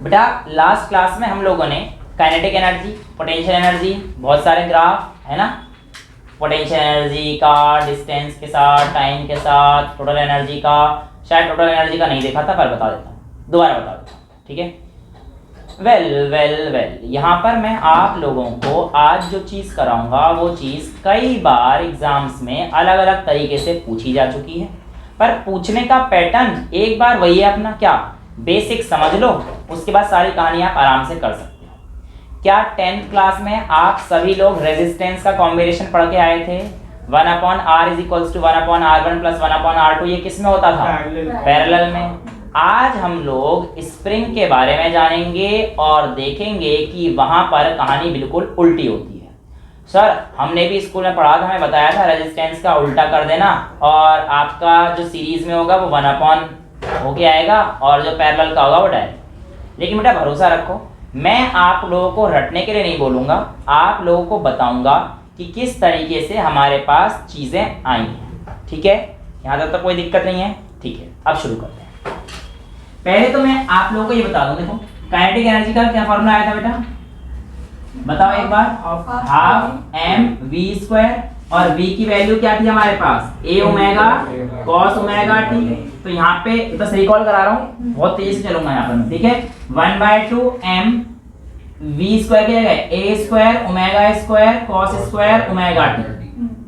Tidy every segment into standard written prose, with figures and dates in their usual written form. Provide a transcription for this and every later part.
बेटा last class में हम लोगों ने काइनेटिक एनर्जी, पोटेंशियल एनर्जी, बहुत सारे ग्राफ है ना, पोटेंशियल एनर्जी का डिस्टेंस के साथ, टाइम के साथ, टोटल एनर्जी का, शायद टोटल एनर्जी का नहीं देखा था पर बता देता हूँ, दोबारा बता देता हूँ, ठीक है। वेल यहाँ पर मैं आप लोगों को आज जो चीज़ कराऊंगा वो चीज़ कई बार एग्जाम्स में अलग अलग तरीके से पूछी जा चुकी है, पर पूछने का पैटर्न एक बार वही है अपना, क्या बेसिक समझ लो, उसके बाद सारी कहानी आप आराम से कर सकते हो। क्या 10th क्लास में आप सभी लोग रेजिस्टेंस का कॉम्बिनेशन पढ़ के आए थे? 1/r = 1/r1 + 1/r2, ये किस में होता था? पैरेलल में। आज हम लोग स्प्रिंग के बारे में जानेंगे और देखेंगे कि वहां पर कहानी बिल्कुल उल्टी होती है। सर हमने भी स्कूल में पढ़ा था, हमें बताया था रेजिस्टेंस का उल्टा कर देना और आपका जो सीरीज में होगा वो 1/, होके आएगा और जो पैरेलल का होगा वो डायरेक्ट। लेकिन बेटा भरोसा रखो, मैं आप लोगों को रटने के लिए नहीं बोलूँगा, आप लोगों को बताऊँगा कि किस तरीके से हमारे पास चीज़ें आई हैं, ठीक है। यहाँ तक तो कोई दिक्कत नहीं है, ठीक है। अब शुरू करते हैं। पहले तो मैं आप लोगों को ये बता दूं, देखो काइनेटिक एनर्जी का क्या फॉर्मूला आया था बेटा, बताओ एक बार। 12mv² और v की वैल्यू क्या थी हमारे पास? a omega cos omega t। तो यहाँ पे बस रिकॉल करा रहा हूँ, बहुत तेजी से चलूंगा यहाँ पर, ठीक है। 1/2m v² की जगह a² ओमेगा² cos² omega t,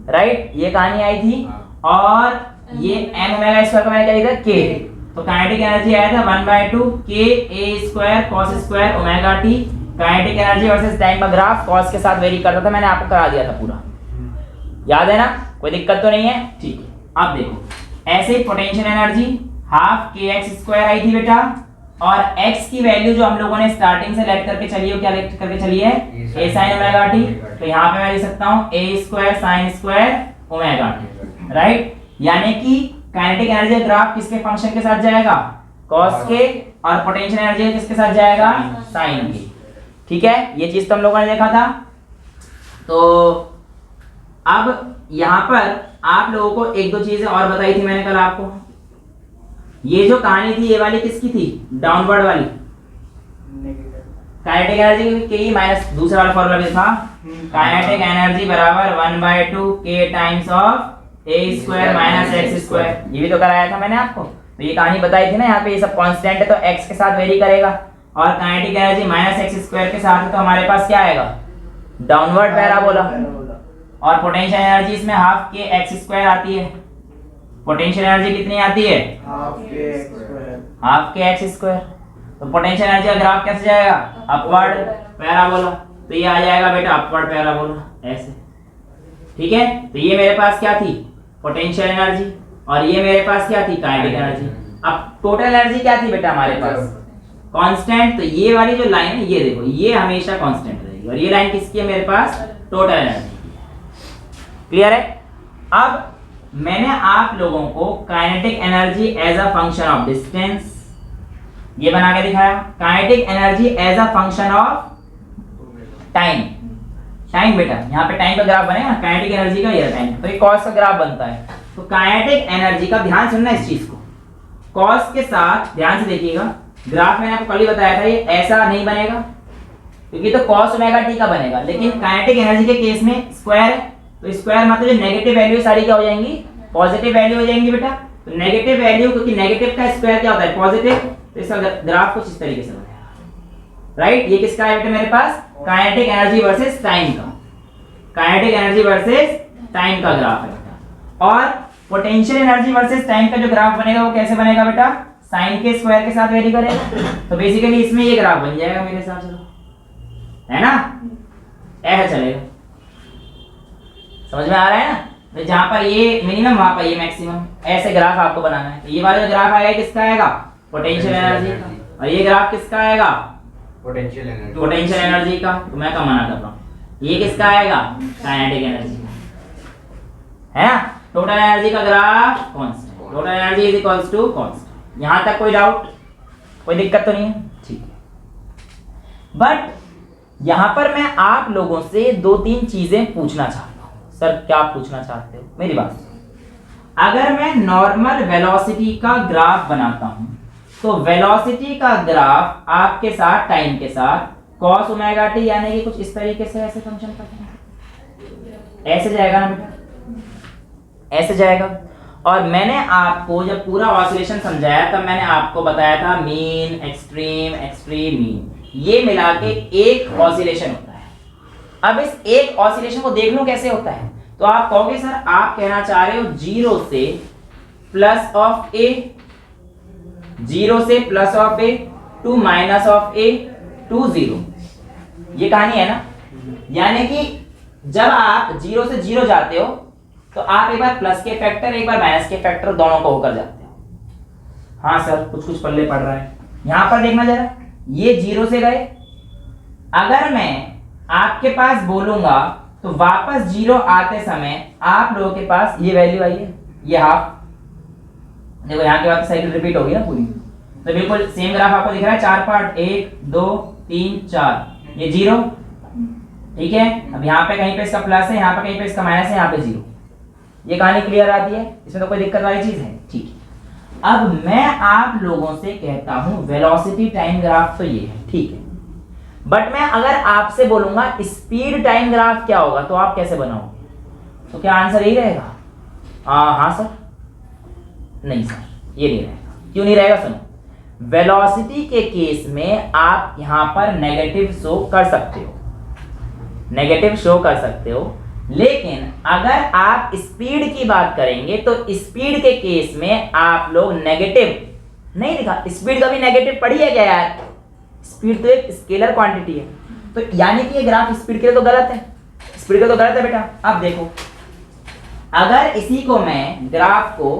right, ये कहानी आई थी। और ये m ओमेगा² का मैंने क्या लिखा? k। तो काइनेटिक एनर्जी आया था 1/2 k a² cos² omega t। Kinetic energy versus time का ग्राफ कॉस के साथ वेरी करता था, मैंने आपको करा दिया था पूरा, याद है ना, कोई दिक्कत तो नहीं है, ठीक है। अब देखो ऐसे पोटेंशियल एनर्जी 12kx² आई थी बेटा, और x की वैल्यू जो हम लोगों ने स्टार्टिंग से लेट करके चली है, क्या लेट करके चली है? a sin omega t। तो यहाँ पे मैं लिख सकता हूँ a² sin² omega t, right. यानी कि काइनेटिक एनर्जी ग्राफ किसके फंक्शन के साथ जाएगा? कॉस के। और पोटेंशियल एनर्जी किसके साथ जाएगा? साइन के, ठीक है। ये चीज तो हम लोगों ने देखा था। तो अब यहां पर आप लोगों को एक दो चीजें और बताई थी मैंने कल आपको। ये जो कहानी थी ये वाली किसकी थी? डाउनवर्ड वाली। काइनेटिक एनर्जी के माइनस दूसरा वाला फॉर्मूला भी था, काइनेटिक एनर्जी बराबर 1/2 k times of a² - x²। ये भी तो कराया था मैंने आपको। तो ये कहानी बताई थी ना, यहाँ पे ये सब कांस्टेंट है तो x के साथ वेरी करेगा, और काइनेटिक एनर्जी -x² के साथ है तो हमारे पास क्या आएगा? Downward parabola. और पोटेंशियल एनर्जी इसमें 12kx² आती है। पोटेंशियल एनर्जी कितनी आती है? 12kx²। तो पोटेंशियल एनर्जी का ग्राफ कैसे जाएगा? Upward parabola. तो ये आ जाएगा बेटा अपवर्ड पैराबोला, ऐसे, ठीक है। तो ये मेरे पास क्या थी? पोटेंशियल एनर्जी, और ये मेरे पास क्या थी? Kinetic energy. अब टोटल एनर्जी क्या थी बेटा हमारे पास? कांस्टेंट। तो ये वाली जो लाइन है ये देखो, ये हमेशा कांस्टेंट रहेगी, और ये लाइन किसकी है मेरे पास? टोटल एनर्जी की है। क्लियर है? अब मैंने आप लोगों को kinetic energy as a function of distance ये बना के दिखाया, kinetic energy as a function of time. Time बेटा यहाँ पे टाइम का ग्राफ बनेगा, काइनेटिक एनर्जी का ये टाइम, तो ये कॉस का ग्राफ बनता है। तो काइनेटिक एनर्जी का ध्यान सुनना इस चीज को, कॉस के साथ ध्यान से देखिएगा, ग्राफ मैंने आपको कल ही बताया था ये ऐसा नहीं बनेगा, क्योंकि तो cos ओमेगा t का बनेगा, लेकिन काइनेटिक एनर्जी के केस में स्क्वायर है, तो स्क्वायर मतलब जो नेगेटिव वैल्यू सारी क्या हो जाएंगी? पॉजिटिव वैल्यू हो जाएंगी बेटा। तो नेगेटिव वैल्यू, क्योंकि नेगेटिव का स्क्वायर क्या होता है? पॉजिटिव। तो इसका ग्राफ कुछ इस तरीके से बनेगा, राइट। ये किसका है बेटा मेरे पास? काइनेटिक एनर्जी वर्सेस टाइम का, काइनेटिक एनर्जी वर्सेस टाइम का ग्राफ है बेटा। और पोटेंशियल एनर्जी वर्सेस टाइम का जो ग्राफ बनेगा वो कैसे बनेगा बेटा? साइन के स्क्वायर के साथ वेरी करेगा। तो बेसिकली इसमें ये ग्राफ बन जाएगा मेरे हिसाब से, तो है ना, ऐसा चलेगा। समझ में आ रहा है ना? तो जहां पर ये मिनिमम वहां पर ये मैक्सिमम, ऐसे ग्राफ आपको बनाना है। तो ये वाला जो ग्राफ आएगा किसका आएगा? पोटेंशियल एनर्जी का। और ये ग्राफ किसका आएगा? पोटेंशियल एनर्जी का। तो मैं क्या मना कर रहा हूँ, ये किसका आएगा? काइनेटिक एनर्जी का, है ना। टोटल एनर्जी का graph constant, total energy is equals to constant. यहां तक कोई डाउट, कोई दिक्कत तो नहीं है? ठीक है। बट यहां पर मैं आप लोगों से दो तीन चीजें पूछना चाहता हूं। सर क्या पूछना चाहते हो? मेरी बात सुनो। अगर मैं नॉर्मल वेलोसिटी का ग्राफ बनाता हूं तो वेलोसिटी का ग्राफ आपके साथ टाइम के साथ cos ओमेगा टी यानी कि कुछ इस तरीके से ऐसे फंक्शन करते ऐसे जाएगा ना बेटा, ऐसे जाएगा। और मैंने आपको जब पूरा ऑसिलेशन समझाया तब मैंने आपको बताया था मीन, एक्सट्रीम, एक्सट्रीम मीन, ये मिला के एक ऑसिलेशन होता है। अब इस एक ऑसिलेशन को देख लो कैसे होता है। तो आप कहोगे सर आप कहना चाह रहे हो जीरो से प्लस ऑफ ए, जीरो से plus of A to minus of A to zero, ये कहानी है ना। यानी कि जब आप जीरो से जीरो जाते हो तो आप एक बार प्लस के फैक्टर एक बार माइनस के फैक्टर दोनों को होकर जाते हो। हाँ सर कुछ कुछ पल्ले पड़ रहा है। यहां पर देखना जरा, ये जीरो से गए, अगर मैं आपके पास बोलूंगा तो वापस जीरो आते समय आप लोगों के पास ये वैल्यू आई है, ये हाफ। देखो यहाँ के बाद साइकिल रिपीट होगी ना पूरी, तो बिल्कुल सेम ग्राफ आपको दिख रहा है, चार पार्ट, 1 2 3 4, ये जीरो, ठीक है। अब यहाँ पे कहीं पे इसका प्लस है, यहाँ पे कहीं पे इसका माइनस है, यहाँ पे जीरो। ये कहानी क्लियर आती है, इसमें तो कोई दिक्कत वाली चीज है, ठीक है। अब मैं आप लोगों से कहता हूं वेलोसिटी टाइम ग्राफ तो ये है, ठीक है, बट मैं अगर आपसे बोलूंगा स्पीड टाइम ग्राफ क्या होगा तो आप कैसे बनाओगे? तो क्या आंसर यही रहेगा? हाँ सर, नहीं सर ये नहीं रहेगा। क्यों नहीं रहेगा? सुनो, वेलोसिटी के केस में आप यहां पर नेगेटिव शो कर सकते हो, नेगेटिव शो कर सकते हो, लेकिन अगर आप स्पीड की बात करेंगे तो स्पीड के केस में आप लोग नेगेटिव नहीं लिखा। स्पीड का भी नेगेटिव पढ़ी है क्या यार? स्पीड तो एक स्केलर क्वांटिटी है, तो यानी कि ये ग्राफ स्पीड के लिए तो गलत है, स्पीड के लिए तो गलत है बेटा। अब देखो, अगर इसी को मैं ग्राफ को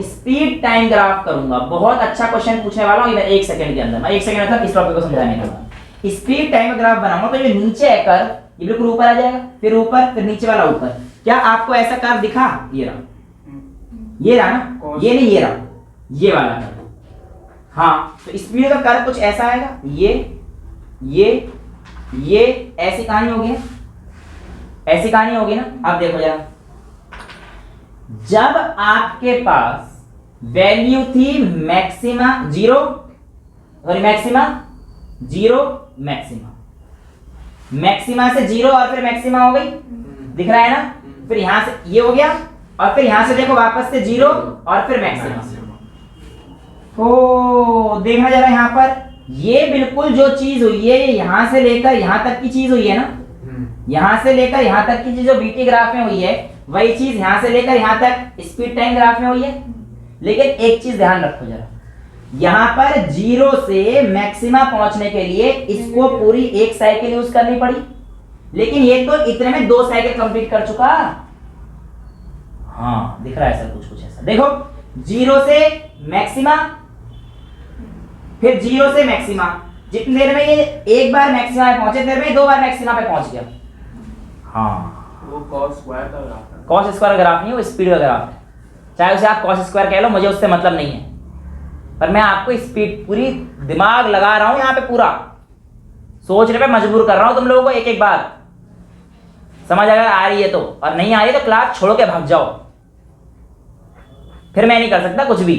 स्पीड टाइम ग्राफ करूंगा, बहुत अच्छा क्वेश्चन पूछने वाला हूं इधर 1 सेकंड के अंदर, मैं 1 सेकंड मतलब इस टॉपिक को समझाने का। स्पीड टाइम ग्राफ बनाऊंगा तो ये नीचे है कर्व, ये बिल्कुल ऊपर आ जाएगा, फिर ऊपर, फिर नीचे वाला ऊपर। क्या आपको ऐसा कर्व दिखा? ये रहा, ये रहा ना, ये नहीं ये रहा, ये वाला कर्व। हाँ, तो स्पीड का कर्व कुछ ऐसा आएगा, ये ऐसी कहानी होगी, ऐसी कहानी होगी ना। अब देखो जरा, जब आपके पास वैल्यू थी maxima zero, sorry maxima zero, maxima से जीरो और फिर मैक्सिमा हो गई, दिख रहा है ना। फिर यहां से ये हो गया और फिर यहां से देखो वापस से जीरो और फिर मैक्सिमा। तो देखना जरा यहां पर, ये बिल्कुल जो चीज हुई है यहां से लेकर यहां तक की चीज हुई है ना, यहां से लेकर यहां तक की चीज जो बीटी ग्राफ में हुई है वही चीज यहां से लेकर यहां तक स्पीड टाइम ग्राफ में हुई है। लेकिन एक चीज ध्यान रखो जरा, यहां पर जीरो से मैक्सिमा पहुंचने के लिए इसको पूरी एक साइकिल यूज करनी पड़ी, लेकिन ये तो इतने में 2 साइकिल कंप्लीट कर चुका। हाँ दिख रहा है सर कुछ कुछ ऐसा। देखो, जीरो से मैक्सिमा, फिर जीरो से मैक्सिमा, जितनी देर में ये एक बार मैक्सिमा पे पहुंचे, देर में 2 बार मैक्सिमा पे पहुंच गया। हाँ, वो cos स्क्वायर का ग्राफ है। कॉस स्क्वायर का ग्राफ नहीं, वो स्पीड का ग्राफ है। चाहे उसे आप कॉस स्क्वायर कह लो, मुझे उससे मतलब नहीं है, पर मैं आपको स्पीड पूरी दिमाग लगा रहा हूं यहां पे, पूरा सोचने पे मजबूर कर रहा हूं तुम लोगों को एक एक बात। समझ अगर आ रही है तो, और नहीं आ रही तो क्लास छोड़ के भाग जाओ, फिर मैं नहीं कर सकता कुछ भी।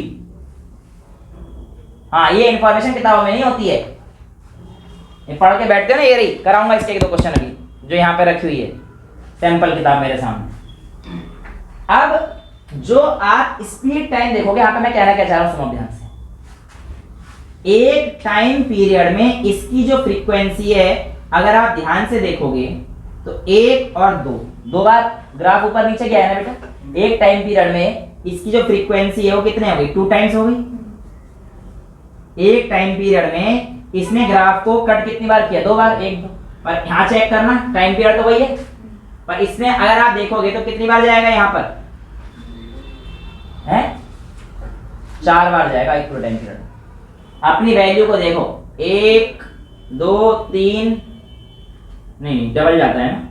हाँ, ये इंफॉर्मेशन किताबों में नहीं होती है, ये पढ़ के बैठते हो ना, ये रही कराऊंगा इसके 1-2 क्वेश्चन अभी जो यहाँ पे रखी हुई है सैंपल किताब मेरे सामने। अब जो आप स्पीड टाइम देखोगे, यहाँ पे मैं कहना क्या चाह रहा हूं, सुनो ध्यान से। एक टाइम पीरियड में इसकी जो फ्रीक्वेंसी है अगर आप ध्यान से देखोगे तो 1 और 2 बार ग्राफ ऊपर नीचे गया है ना बेटा। एक टाइम पीरियड में इसकी जो फ्रीक्वेंसी है वो कितने हो गई? 2 टाइम्स हो गई। एक टाइम पीरियड में इसने ग्राफ को कट कितनी बार किया? 2 बार, 1 2। पर यहां चेक करना, टाइम पीरियड तो वही है, पर इसने अगर आप देखोगे तो कितनी बार जाएगा यहां पर? है 4 बार जाएगा एक पूरा टाइम पीरियड। अपनी वैल्यू को देखो, 1 2 3, नहीं डबल जाता है ना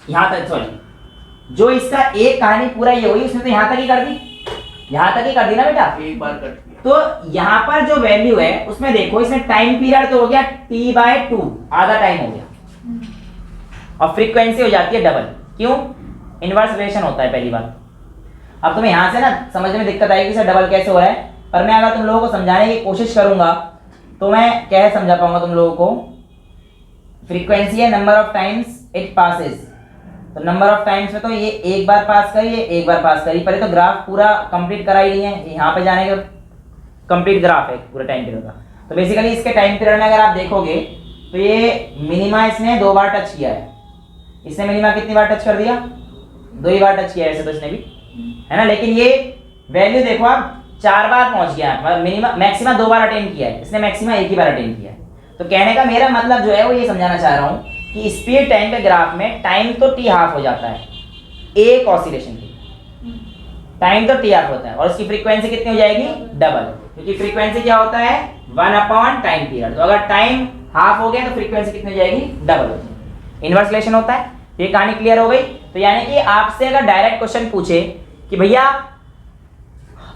यहां तक। सॉरी, जो इसका एक कहानी पूरा ये हुई उसने तो यहां तक ही कर दी, यहां तक ही कर दी ना बेटा, एक बार कट किया। तो यहां पर जो वैल्यू है उसमें देखो, इसमें टाइम पीरियड तो हो गया t/2, आधा टाइम हो गया, और फ्रीक्वेंसी हो जाती है डबल। क्यों? इनवर्स रिलेशन होता है पहली बात। अब तुम्हें यहाँ से ना समझने में दिक्कत आएगी कि सर डबल कैसे हो रहा है, पर मैं अगर तुम लोगों को समझाने की कोशिश करूंगा तो मैं क्या समझा पाऊंगा तुम लोगों को। फ्रीक्वेंसी है number of times it passes, तो नंबर ऑफ टाइम्स में तो ये एक बार पास करी, ये एक बार पास करी, पहले तो ग्राफ पूरा कंप्लीट करा ही नहीं है, यहाँ पे जाने का कंप्लीट ग्राफ है पूरा टाइम पीरियड का। तो बेसिकली इसके टाइम पीरियड में अगर आप देखोगे तो ये मिनिमा इसने 2 बार टच किया है, इसने मिनिमा कितनी बार टच कर दिया, 2 ही बार टच किया है ऐसे तो इसने भी, है ना। लेकिन ये वैल्यू देखो आप 4 बार पहुंच गया है, मिनिमा मैक्सिमा 2 बार अटेन किया है, इसने मैक्सिमा 1 ही बार अटेन किया है। तो कहने का मेरा मतलब जो है वो ये समझाना चाह रहा हूँ कि स्पीड टाइम के ग्राफ में टाइम तो टी हाफ हो जाता है एक ऑसिलेशन की, टाइम तो टी हाफ होता है, और उसकी फ्रीक्वेंसी कितनी हो जाएगी, डबल, क्योंकि फ्रीक्वेंसी क्या होता है 1 टाइम पीरियड। तो अगर टाइम हाफ हो गया तो फ्रीक्वेंसी कितनी हो जाएगी, डबल हो जाएगी, इनवर्स रिलेशन होता है। ये कहानी क्लियर हो गई। तो यानी कि आपसे अगर डायरेक्ट क्वेश्चन पूछे कि भैया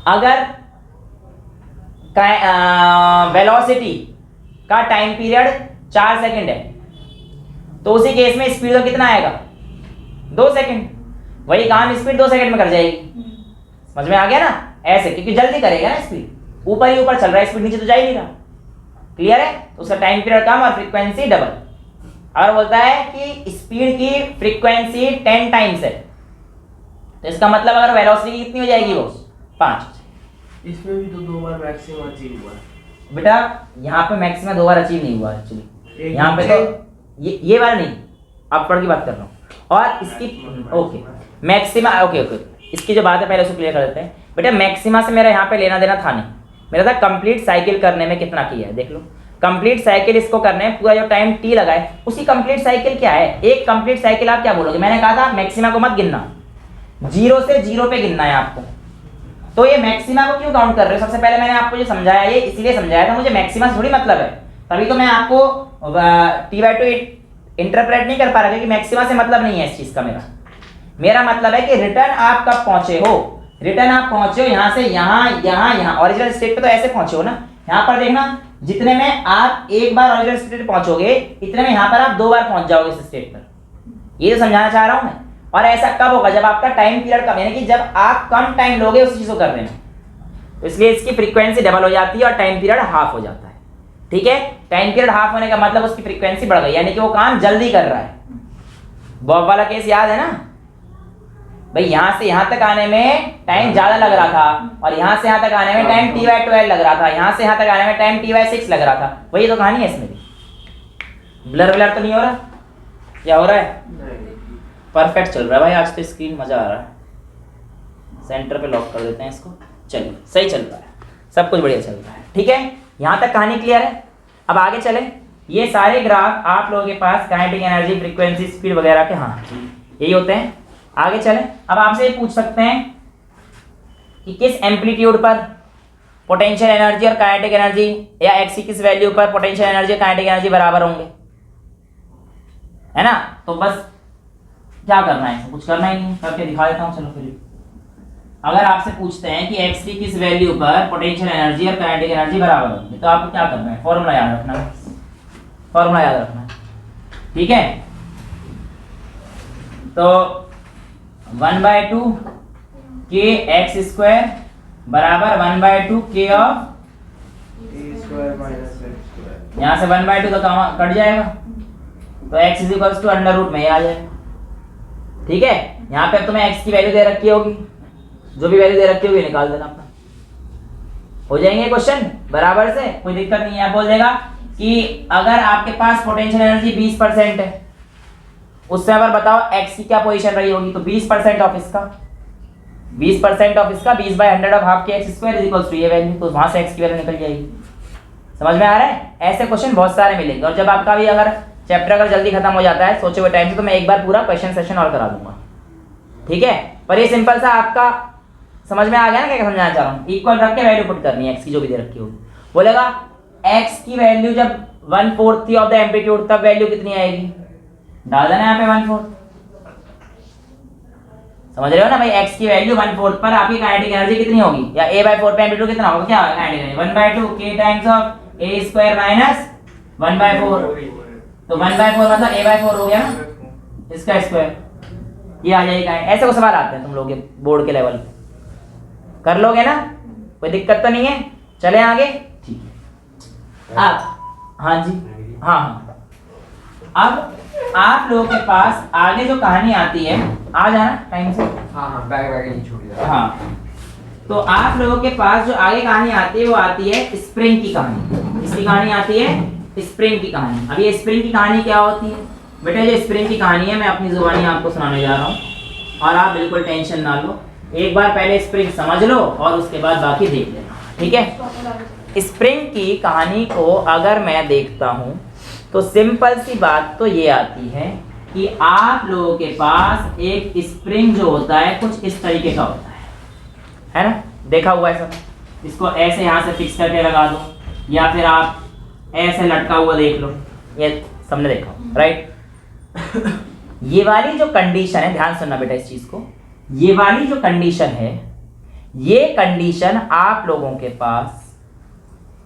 अगर वेलोसिटी का टाइम पीरियड 4 सेकंड है तो उसी केस में स्पीड तो कितना आएगा, 2 सेकंड, वही काम स्पीड 2 सेकंड में कर जाएगी। समझ में आ गया ना, ऐसे, क्योंकि जल्दी करेगा ना, स्पीड ऊपर ही ऊपर चल रहा है, स्पीड नीचे तो जा ही नहीं रहा। क्लियर है, तो उसका टाइम पीरियड कम और फ्रीक्वेंसी डबल। अगर बोलता है कि स्पीड की फ्रीक्वेंसी 10 टाइम्स है तो इसका मतलब अगर वेलोसिटी कितनी हो जाएगी, वो 5। इसमें भी तो 2 बार मैक्सिमम अचीव हुआ है बेटा, यहाँ पे मैक्सिमा 2 बार अचीव नहीं हुआ एक्चुअली, यहाँ पे तो ये वाला नहीं, अपवर्ड की बात कर रहा हूँ। और इसकी ओके मैक्सिमा, ओके इसकी जो बात है पहले उसको क्लियर कर देते हैं। बेटा मैक्सिमा से मेरा यहाँ पे लेना देना था नहीं, मेरा था कंप्लीट साइकिल करने में कितना किया है। देख लो, कंप्लीट साइकिल इसको करने में पूरा जो टाइम टी लगा है, उसी कंप्लीट साइकिल क्या है, एक कंप्लीट साइकिल आप क्या बोलोगे, मैंने कहा था मैक्सिमा को मत गिनना, 0 से 0 पे गिनना है आपको। तो ये मैक्सिमा को क्यों काउंट कर रहे हो, सबसे पहले मैंने आपको जो समझाया ये इसलिए समझाया था, मुझे मैक्सिमा से थोड़ी मतलब है, तभी तो मैं आपको T/2 इंटरप्रेट नहीं कर पा रहा, क्योंकि मैक्सिमा से मतलब नहीं है इस चीज का। मेरा मतलब है कि रिटर्न आप कब पहुंचे हो, रिटर्न आप पहुंचे हो यहाँ से यहाँ यहाँ यहाँ ओरिजिनल स्टेट पे, तो ऐसे पहुंचे हो ना। यहाँ पर देखना, जितने में आप एक बार ओरिजिनल स्टेट पहुंचोगे इतने में यहाँ पर आप 2 बार पहुंच जाओगे इस स्टेट पर। ये तो समझाना चाह रहा हूं मैं। और ऐसा कब होगा, जब आपका टाइम पीरियड कम, यानी कि जब आप कम टाइम लोगे उस चीज को करने में, तो इसलिए इसकी फ्रीक्वेंसी डबल हो जाती है और टाइम पीरियड हाफ हो जाता है। ठीक है, टाइम पीरियड हाफ होने का मतलब उसकी फ्रीक्वेंसी बढ़ गई, यानी कि वो काम जल्दी कर रहा है। बॉब वाला केस याद है ना भाई, यहां से यहां तक आने में टाइम ज्यादा लग रहा था और यहां से यहां तक आने में टाइम T/12 लग रहा था, यहां से यहां तक आने में टाइम T/6 लग रहा था। वही तो कहानी है इसमें भी। ब्लर तो नहीं हो रहा, क्या हो रहा है, परफेक्ट चल रहा है भाई आज तो, स्क्रीन मजा आ रहा है। सेंटर पे लॉक कर देते हैं इसको, चलिए सही चल रहा है, सब कुछ बढ़िया चल रहा है। ठीक है, यहाँ तक कहानी क्लियर है। अब आगे चले, ये सारे ग्राफ आप लोगों के पास काइनेटिक एनर्जी, फ्रीक्वेंसी, स्पीड वगैरह के हाँ यही होते हैं। आगे चले, अब आपसे पूछ सकते हैं कि किस एम्पलीट्यूड पर पोटेंशियल एनर्जी और काइनेटिक एनर्जी, या एक्स की किस वैल्यू पर पोटेंशियल एनर्जी और काइनेटिक एनर्जी बराबर होंगे, है ना। तो बस क्या करना है, कुछ करना ही नहीं, करके दिखा देता हूँ। चलो फिर, अगर आपसे पूछते हैं कि x की किस वैल्यू पर पोटेंशियल एनर्जी और काइनेटिक एनर्जी बराबर होगी, तो आपको क्या करना है, फॉर्मूला याद रखना है, फॉर्मूला याद रखना है। ठीक है, तो 1/2 kx² बराबर 1/2 k ऑफ A² - यहाँ से 1/2 तो कट जाएगा, तो x = अंडर रूट में ही आ जाएगा। ठीक है, यहाँ पे तुम्हें x की वैल्यू दे रखी होगी, जो भी वैल्यू दे रखी होगी निकाल देना अपना, हो जाएंगे क्वेश्चन बराबर से, कोई दिक्कत नहीं है। बोल देगा कि अगर आपके पास पोटेंशियल एनर्जी 20% है, उससे अगर बताओ x की क्या पोजीशन रही होगी, तो 20% ऑफ इसका 20/100 ऑफ हाफ के x² ये वैल्यू, तो वहां से x की वैल्यू निकल जाएगी। समझ में आ रहा है, ऐसे क्वेश्चन बहुत सारे मिलेंगे। और जब आपका भी अगर चैप्टर अगर जल्दी खत्म हो जाता है सोचे हुए टाइम से, तो मैं एक बार पूरा क्वेश्चन सेशन और करा दूंगा। ठीक है, पर ये सिंपल सा आपका समझ में आ गया ना, क्या समझाना चाह रहा हूँ। इक्वल रख के वैल्यू पुट करनी है x की, जो भी दे रखी होगी। बोलेगा x की वैल्यू जब 1/4 थी ऑफ द एम्पलीट्यूड, तब वैल्यू कितनी आएगी, डाल देना यहाँ पे 1/4। समझ रहे हो ना भाई, x की वैल्यू 1/4 पर आपकी काइनेटिक एनर्जी कितनी होगी, या a/4 पे एम्पलीट्यूड कितना होगा, क्या होगा kinetic energy 1/2 k times of a² minus 1/4। तो 1/4 मतलब a/4 हो गया ना, इसका स्क्वायर, ये आ जाएगा। ऐसे को सवाल आते हैं तुम लोग के बोर्ड के लेवल पे। कर लोगे ना, कोई दिक्कत तो नहीं है? चले आगे, ठीक है। अब हाँ जी, हाँ हाँ, अब आप लोगों के पास आगे जो कहानी आती है, आ जाना टाइम से। हाँ बैग नहीं छूट गया। हाँ, तो आप लोगों के पास जो आगे कहानी आती है वो आती है स्प्रिंग की कहानी। इसकी कहानी आती है स्प्रिंग की कहानी। अब ये स्प्रिंग की कहानी क्या होती है बेटा? ये स्प्रिंग की कहानी है, मैं अपनी जुबानी आपको सुनाने जा रहा हूँ और आप बिल्कुल टेंशन ना लो। एक बार पहले स्प्रिंग समझ लो और उसके बाद बाकी देख लेना, ठीक है? स्प्रिंग की कहानी को अगर मैं देखता हूँ तो सिंपल सी बात तो ये आती है कि आप लोगों के पास एक स्प्रिंग जो होता है कुछ इस तरीके का होता है ना? देखा हुआ है सब। इसको ऐसे यहाँ से फिक्स करके लगा दो या फिर आप ऐसे लटका हुआ देख लो, ये सबने देखा हो, राइट? ये वाली जो कंडीशन है, ध्यान सुनना बेटा इस चीज को, ये वाली जो कंडीशन है, ये कंडीशन आप लोगों के पास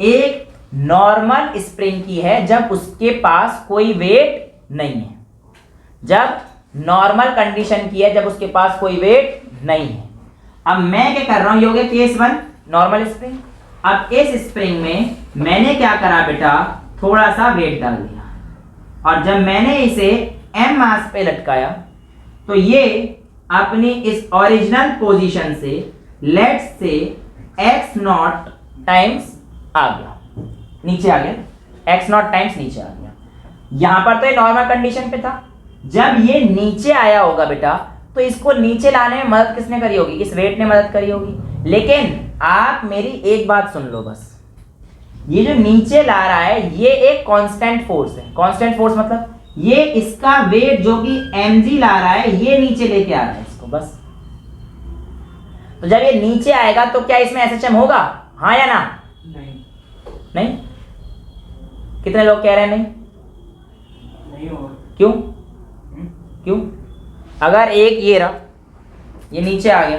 एक नॉर्मल स्प्रिंग की है जब उसके पास कोई वेट नहीं है। जब नॉर्मल कंडीशन की है जब उसके पास कोई वेट नहीं है। अब मैं क्या कर रहा हूं, ये हो गया केस 1 नॉर्मल स्प्रिंग। अब इस स्प्रिंग में मैंने क्या करा बेटा, थोड़ा सा वेट डाल दिया और जब मैंने इसे m मास पे लटकाया तो ये अपनी इस ओरिजिनल पोजीशन से let's say x not times आ गया, नीचे आ गया, x नॉट टाइम्स नीचे आ गया। यहां पर तो ये नॉर्मल कंडीशन पे था। जब ये नीचे आया होगा बेटा तो इसको नीचे लाने में मदद किसने करी होगी? इस वेट ने मदद करी होगी। लेकिन आप मेरी एक बात सुन लो बस, ये जो नीचे ला रहा है ये एक कांस्टेंट फोर्स है। कांस्टेंट फोर्स मतलब ये इसका वेट जो कि mg ला रहा है ये नीचे लेके आ रहा है इसको, बस। तो जब ये नीचे आएगा तो क्या इसमें SHM होगा? हाँ या ना? नहीं? कितने लोग कह रहे हैं नहीं होगा। क्यों? क्यों? अगर एक ये रहा, ये नीचे आ गया,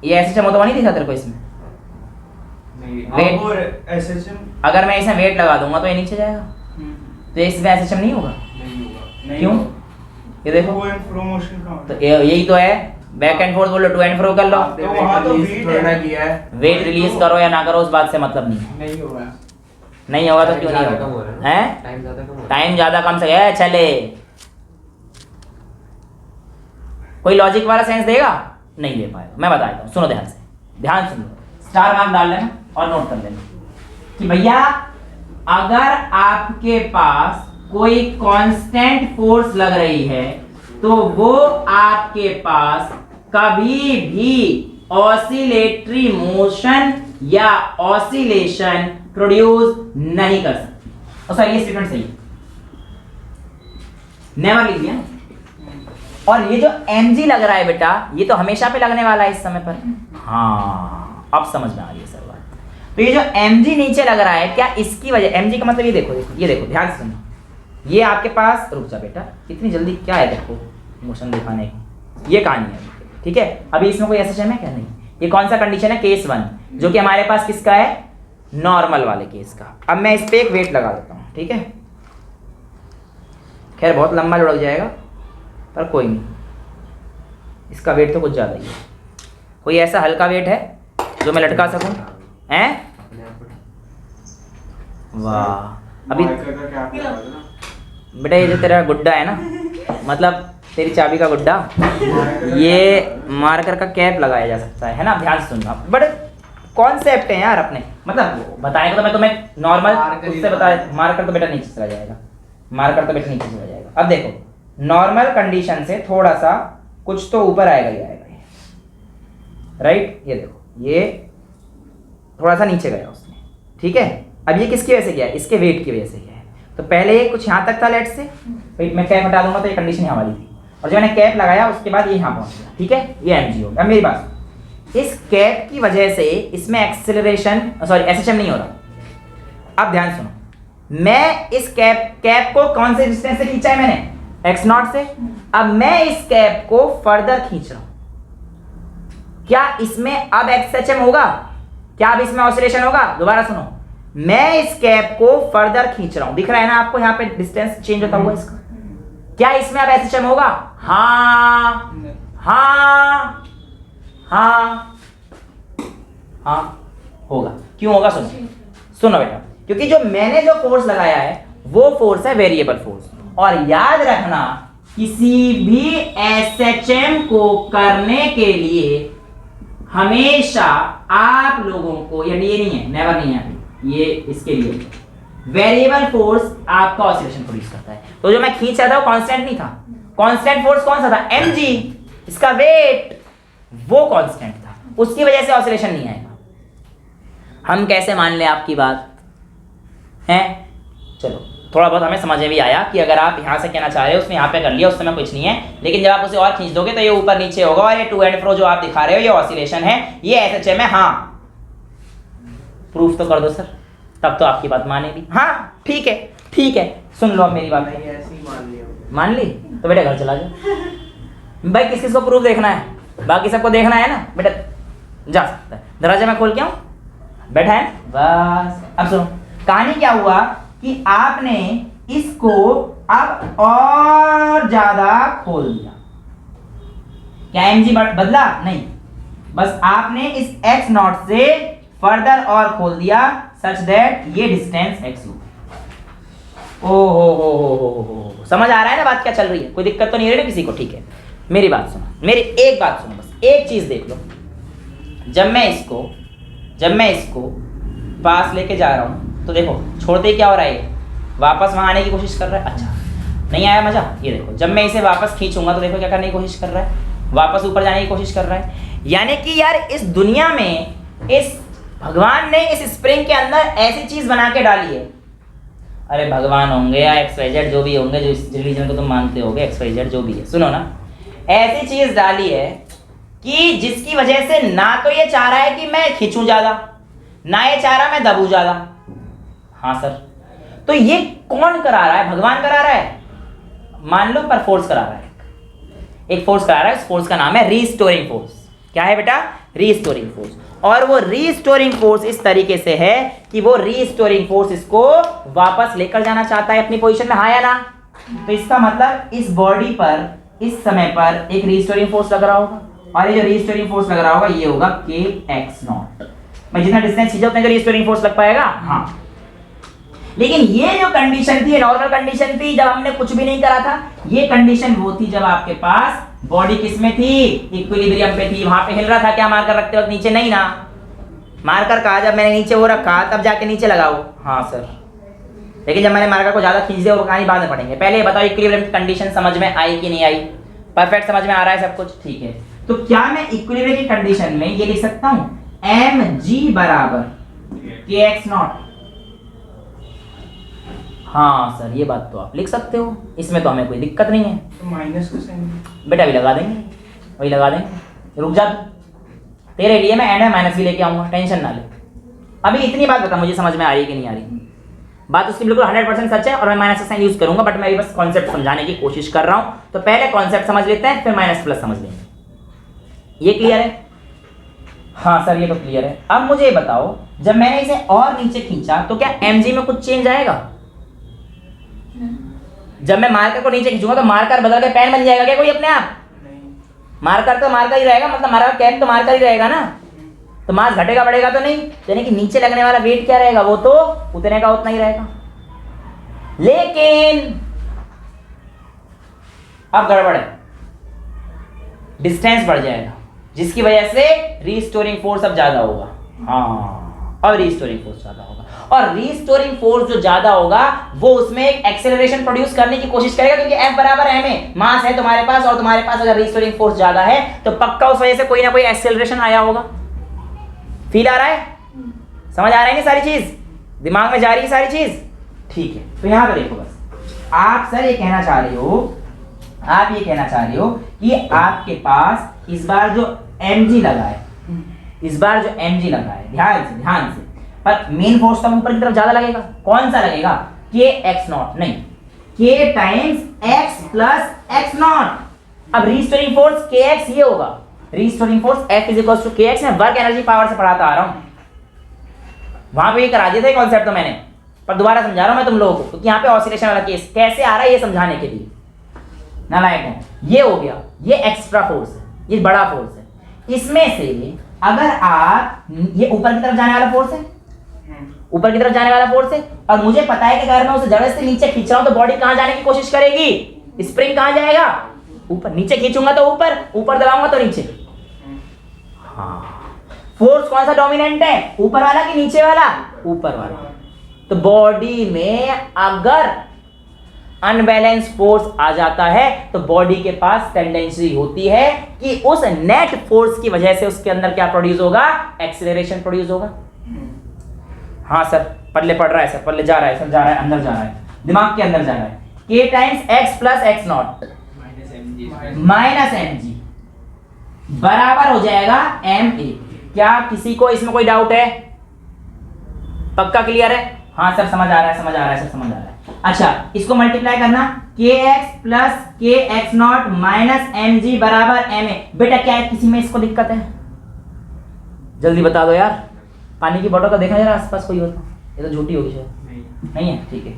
ये SHM होता हुआ नहीं दिखा तेरे को इसमें? वेट SHM अगर मैं इसमें वेट लगा दूंगा तो ये नीचे जाएगा, तो इसमें SHM नहीं होगा। क्यों? ये देखो तो यही तो है, बैक एंड फोर्थ बोलो, टू एंड फ्रो कर लो। तो वहां तो वेट किया है, वेट रिलीज करो या ना करो उस बात से मतलब नहीं है। नहीं होगा। नहीं होगा तो क्यों नहीं होगा? हैं? टाइम ज्यादा कम से है, चले। कोई लॉजिक वाला सेंस देगा? नहीं दे पाएगा। मैं बताता हूँ, सुनो ध्यान से, ध्यान सुनो, स्टार मार्क डाल लेना और नोट कर लेना कि भैया अगर आपके पास कोई कांस्टेंट फोर्स लग रही है तो वो आपके पास कभी भी ऑसिलेटरी मोशन या ऑसिलेशन प्रोड्यूस नहीं कर सकती। और सर ये स्टेटमेंट सही है, नेवर लिख दिया। और ये जो mg लग रहा है बेटा ये तो हमेशा पे लगने वाला है इस समय पर। हाँ अब समझ में आ रही है सर बात। तो ये जो mg नीचे लग रहा है, क्या इसकी वजह, mg का मतलब ये देखो, ये देखो ध्यान से सुनो, ये आपके पास, रुक जा बेटा इतनी जल्दी क्या है देखो मोशन दिखाने की, ये कहानी है, ठीक है? अभी इसमें कोई SHM है क्या? नहीं। ये कौन सा कंडीशन है? केस 1 जो कि हमारे पास किसका है? नॉर्मल वाले केस का। अब मैं इस पे एक वेट लगा देता हूँ, ठीक है? खैर बहुत लंबा लुढ़क जाएगा पर कोई नहीं, इसका वेट तो कुछ ज़्यादा ही है। कोई ऐसा हल्का वेट है जो मैं लटका सकूं? हैं? वाह। अभी बेटा ये जो तेरा गुड्डा है ना, मतलब तेरी चाबी का गुड्डा, ये मार्कर का कैप लगाया जा सकता है ना? ध्यान सुनना, बड़े कॉन्सेप्ट है यार अपने, मतलब बताएंगे तो मैं तुम्हें नॉर्मल उससे बता, मार्कर तो बेटा नीचे चला जाएगा, मार्कर तो बेटा नीचे चला जाएगा। अब देखो नॉर्मल कंडीशन से थोड़ा सा कुछ तो ऊपर आएगा ही आएगा ये, राइट? ये देखो ये थोड़ा सा नीचे गया उसने, ठीक है? अब ये किसकी वजह से गया? इसके वेट की वजह से गया है। तो पहले ये कुछ यहाँ तक था, लेट से भाई मैं कैप हटा दूंगा तो ये कंडीशन यहाँ वाली थी, और जब मैंने कैप लगाया उसके बाद ये यहाँ पहुँच गया, ठीक है? ये mg हो गया। मेरी बात, इस कैप की वजह से इसमें एक्सेलरेशन, सॉरी SHM नहीं हो रहा। अब ध्यान सुनो, मैं इस कैप को कौन से डिस्टेंस से खींचा है मैंने? x0 से। अब मैं इस कैप को फर्दर खींच रहा हूं, क्या इसमें अब SHM होगा? क्या अब इसमें ऑसिलेशन होगा? दोबारा सुनो, मैं इस कैप को फर्दर खींच रहा हूं, दिख रहा है ना आपको यहाँ पे डिस्टेंस चेंज होता हुआ इसका? क्या इसमें अब SHM होगा? हाँ हाँ हाँ। हाँ होगा। क्यों होगा? सुनो बेटा, क्योंकि जो मैंने जो फोर्स लगाया है वो फोर्स है वेरिएबल फोर्स। और याद रखना, किसी भी एसएचएम को करने के लिए हमेशा आप लोगों को, ये नहीं है, नेवर नहीं है, ये इसके लिए वेरिएबल फोर्स आपका ऑसिलेशन प्रोड्यूस करता है। तो जो मैं खींच रहा था वो कांस्टेंट नहीं था। कांस्टेंट फोर्स कौन सा था? mg, इसका वेट वो कांस्टेंट था, उसकी वजह से ऑसिलेशन नहीं आएगा। हम कैसे मान ले आपकी बात है? चलो थोड़ा बहुत हमें समझ में भी आया कि अगर आप यहाँ से कहना चाह रहे हो उसमें यहाँ पे कर लिया, उस समय कुछ नहीं है, लेकिन जब आप उसे और खींच दोगे तो ये ऊपर नीचे होगा। और ये टू एंड फ्रो जो आप दिखा रहे हो ये ऑसिलेशन है, ये एसएचएम है। हाँ प्रूफ तो कर दो सर, तब तो आपकी बात मानेगी। हाँ ठीक है, ठीक है, सुन लो अब मेरी बात। नहीं ऐसे ही मान लिया। मान ली तो बेटा घर चला जाओ। भाई किस किस को प्रूफ देखना है? बाकी सबको देखना है ना बेटा, जा सकता है। दरवाजा मैं खोल के आऊं? बैठा है बस। अब सुनो, कहानी क्या हुआ कि आपने इसको अब और ज्यादा खोल दिया। क्या mg बदला? नहीं, बस आपने इस x नॉट से फर्दर और खोल दिया सच दैट ये डिस्टेंस x हो। हो, समझ आ रहा है ना बात क्या चल रही है? कोई दिक्कत तो नहीं है ना किसी को? ठीक है, मेरी बात सुनो, मेरी एक बात सुनो, बस एक चीज देख लो। जब मैं इसको पास लेके जा रहा हूं तो देखो छोड़ते ही क्या हो रहा है, वापस वहां आने की कोशिश कर रहा है। अच्छा नहीं आया मजा? ये देखो, जब मैं इसे वापस खींचूंगा तो देखो क्या करने की कोशिश कर रहा है, वापस ऊपर जाने की कोशिश कर रहा है। यानी कि यार इस दुनिया में इस भगवान ने इस स्प्रिंग के अंदर ऐसी चीज बना के डाली है। अरे भगवान होंगे या XYZ जो भी होंगे, जो रिलीजन को तुम मानते होगे, XYZ जो भी है, सुनो ना, ऐसी चीज डाली है कि जिसकी वजह से ना तो ये चाह रहा है कि मैं खींचूं ज्यादा, ना ये चाह रहा मैं दबूं ज्यादा। हाँ सर, तो ये कौन करा रहा है? भगवान करा रहा है मान लो, पर फोर्स करा रहा है। एक फोर्स करा रहा है, उस फोर्स का नाम है रीस्टोरिंग फोर्स। क्या है बेटा? Restoring force. और वो रीस्टोरिंग फोर्स इस तरीके से है कि वो रीस्टोरिंग फोर्स इसको वापस लेकर जाना चाहता है अपनी पोजीशन में। हाँ या ना? तो इसका मतलब इस बॉडी पर इस समय पर एक रीस्टोरिंग फोर्स लग रहा होगा, और ये जो रीस्टोरिंग फोर्स लग रहा होगा ये होगा kx0। मैं जितना डिस्टेंस खींचा उतना रीस्टोरिंग फोर्स लग पाएगा। हाँ, लेकिन ये जो कंडीशन थी नॉर्मल कंडीशन थी जब हमने कुछ भी नहीं करा था। ये कंडीशन वो थी जब आपके पास बॉडी किसमें थी? इक्विलिब्रियम पे थी। वहां पे हिल रहा था क्या मार्कर रखते वक्त? नीचे नहीं ना, मार्कर कहा जब मैंने नीचे वो रखा तब जाके नीचे लगाओ। हाँ सर, लेकिन जब मैंने मार्कर को ज्यादा खींच दिया वो कहानी बाद में पढ़ेंगे। पहले ये बताओ इक्विलिब्रियम की कंडीशन समझ में आई कि नहीं आई? परफेक्ट समझ में आ रहा है सब कुछ? ठीक है, तो क्या मैं इक्विलिब्रियम की कंडीशन में ये लिख सकता हूं mg बराबर kx0? हाँ सर, ये बात तो आप लिख सकते हो, इसमें तो हमें कोई दिक्कत नहीं है। तो माइनस का साइन बेटा अभी लगा देंगे, वही लगा देंगे, रुक जा तू, तेरे लिए मैं एंड में माइनस भी लेके आऊंगा, टेंशन ना ले। अभी इतनी बात बता मुझे समझ में आ रही है कि नहीं आ रही? बात उसकी बिल्कुल 100% सच है और मैं माइनस का साइन यूज करूंगा, बट मैं बस कॉन्सेप्ट समझाने की कोशिश कर रहा हूं। तो पहले कॉन्सेप्ट समझ लेते हैं, फिर माइनस प्लस समझ लेंगे। ये क्लियर है? हाँ सर ये तो क्लियर है। अब मुझे ये बताओ, जब मैंने इसे और नीचे खींचा तो क्या mg में कुछ चेंज आएगा? जब मैं मार्कर को नीचे खींचूंगा तो मार्कर बदल के पेन बन जाएगा क्या कोई अपने आप? मार्कर तो मार्कर ही रहेगा, मतलब मार्कर कैप तो मार्कर ही रहेगा ना, तो मास घटेगा बढ़ेगा तो नहीं। यानी कि नीचे लगने वाला वेट क्या रहेगा? वो तो उतने का उतना ही रहेगा। लेकिन अब गड़बड़ है, डिस्टेंस बढ़ जाएगा जिसकी वजह से रीस्टोरिंग फोर्स अब ज्यादा होगा। हाँ, अब रीस्टोरिंग फोर्स ज्यादा होगा, और रीस्टोरिंग फोर्स जो ज्यादा होगा वो उसमें एक एक्सेलरेशन प्रोड्यूस करने की कोशिश करेगा, क्योंकि F बराबर m है, मास है तुम्हारे पास, और तुम्हारे पास अगर रीस्टोरिंग फोर्स ज्यादा है तो पक्का उस वजह से कोई ना कोई एक्सेलरेशन आया होगा। फील आ रहा है? समझ आ रही है सारी चीज? दिमाग में जा रही है सारी चीज? ठीक है, तो यहां पे देखो, बस आप सर ये कहना चाह रहे हो, आप ये कहना चाह रहे हो कि आपके पास इस बार जो mg लगा है, इस बार जो mg लगा है, ध्यान से, पर मेन फोर्स तो ऊपर की तरफ ज्यादा लगेगा। कौन सा लगेगा? kx0 नहीं, k times x plus x0। अब रीस्टोरिंग फोर्स kx ये होगा, restoring force F is equal to kx। मैं वर्क एनर्जी पावर से पढ़ाता आ रहा हूं, वहां पे ये करा दिया था कॉन्सेप्ट तो मैंने, पर दोबारा समझा रहा हूं मैं तुम लोगों को, क्योंकि यहाँ पे ऑसिलेशन वाला केस कैसे आ रहा है ये समझाने के लिए। नालायक है, ये हो गया, ये एक्स्ट्रा फोर्स है, ये बड़ा फोर्स है। इसमें से अगर आप ये ऊपर की तरफ जाने वाला फोर्स है, ऊपर की तरफ जाने वाला फोर्स है, और मुझे पता है कि अगर मैं उसे जड़ से नीचे खींच रहा हूं तो बॉडी कहां जाने की कोशिश करेगी? स्प्रिंग कहां जाएगा? ऊपर। नीचे खींचूंगा तो ऊपर, ऊपर दबाऊंगा तो नीचे। हाँ, फोर्स कौन सा डोमिनेंट है, ऊपर वाला कि नीचे वाला? ऊपर वाला। तो बॉडी में अगर अनबैलेंस फोर्स आ जाता है तो बॉडी के पास टेंडेंसी होती है कि उस नेट फोर्स की वजह से उसके अंदर क्या प्रोड्यूस होगा? एक्सीलरेशन प्रोड्यूस होगा। हाँ सर, पल्ले पड़ रहा है सर, पल्ले जा रहा है सर, जा रहा है, अंदर जा रहा है, दिमाग के अंदर जा रहा है। k times x plus x not minus mg बराबर हो जाएगा ma। क्या किसी को इसमें कोई डाउट है? पक्का क्लियर है? हाँ सर, समझ आ रहा है, समझ आ रहा है सर, समझ आ रहा है। अच्छा, इसको मल्टीप्लाई करना, kx प्लस के एक्स नॉट माइनस mg बराबर ma। बेटा क्या है, किसी में इसको दिक्कत है? जल्दी बता दो यार। पानी की बोतल का देखा जरा आसपास कोई हो तो, ये तो झूठी होगी शायद। नहीं है, ठीक है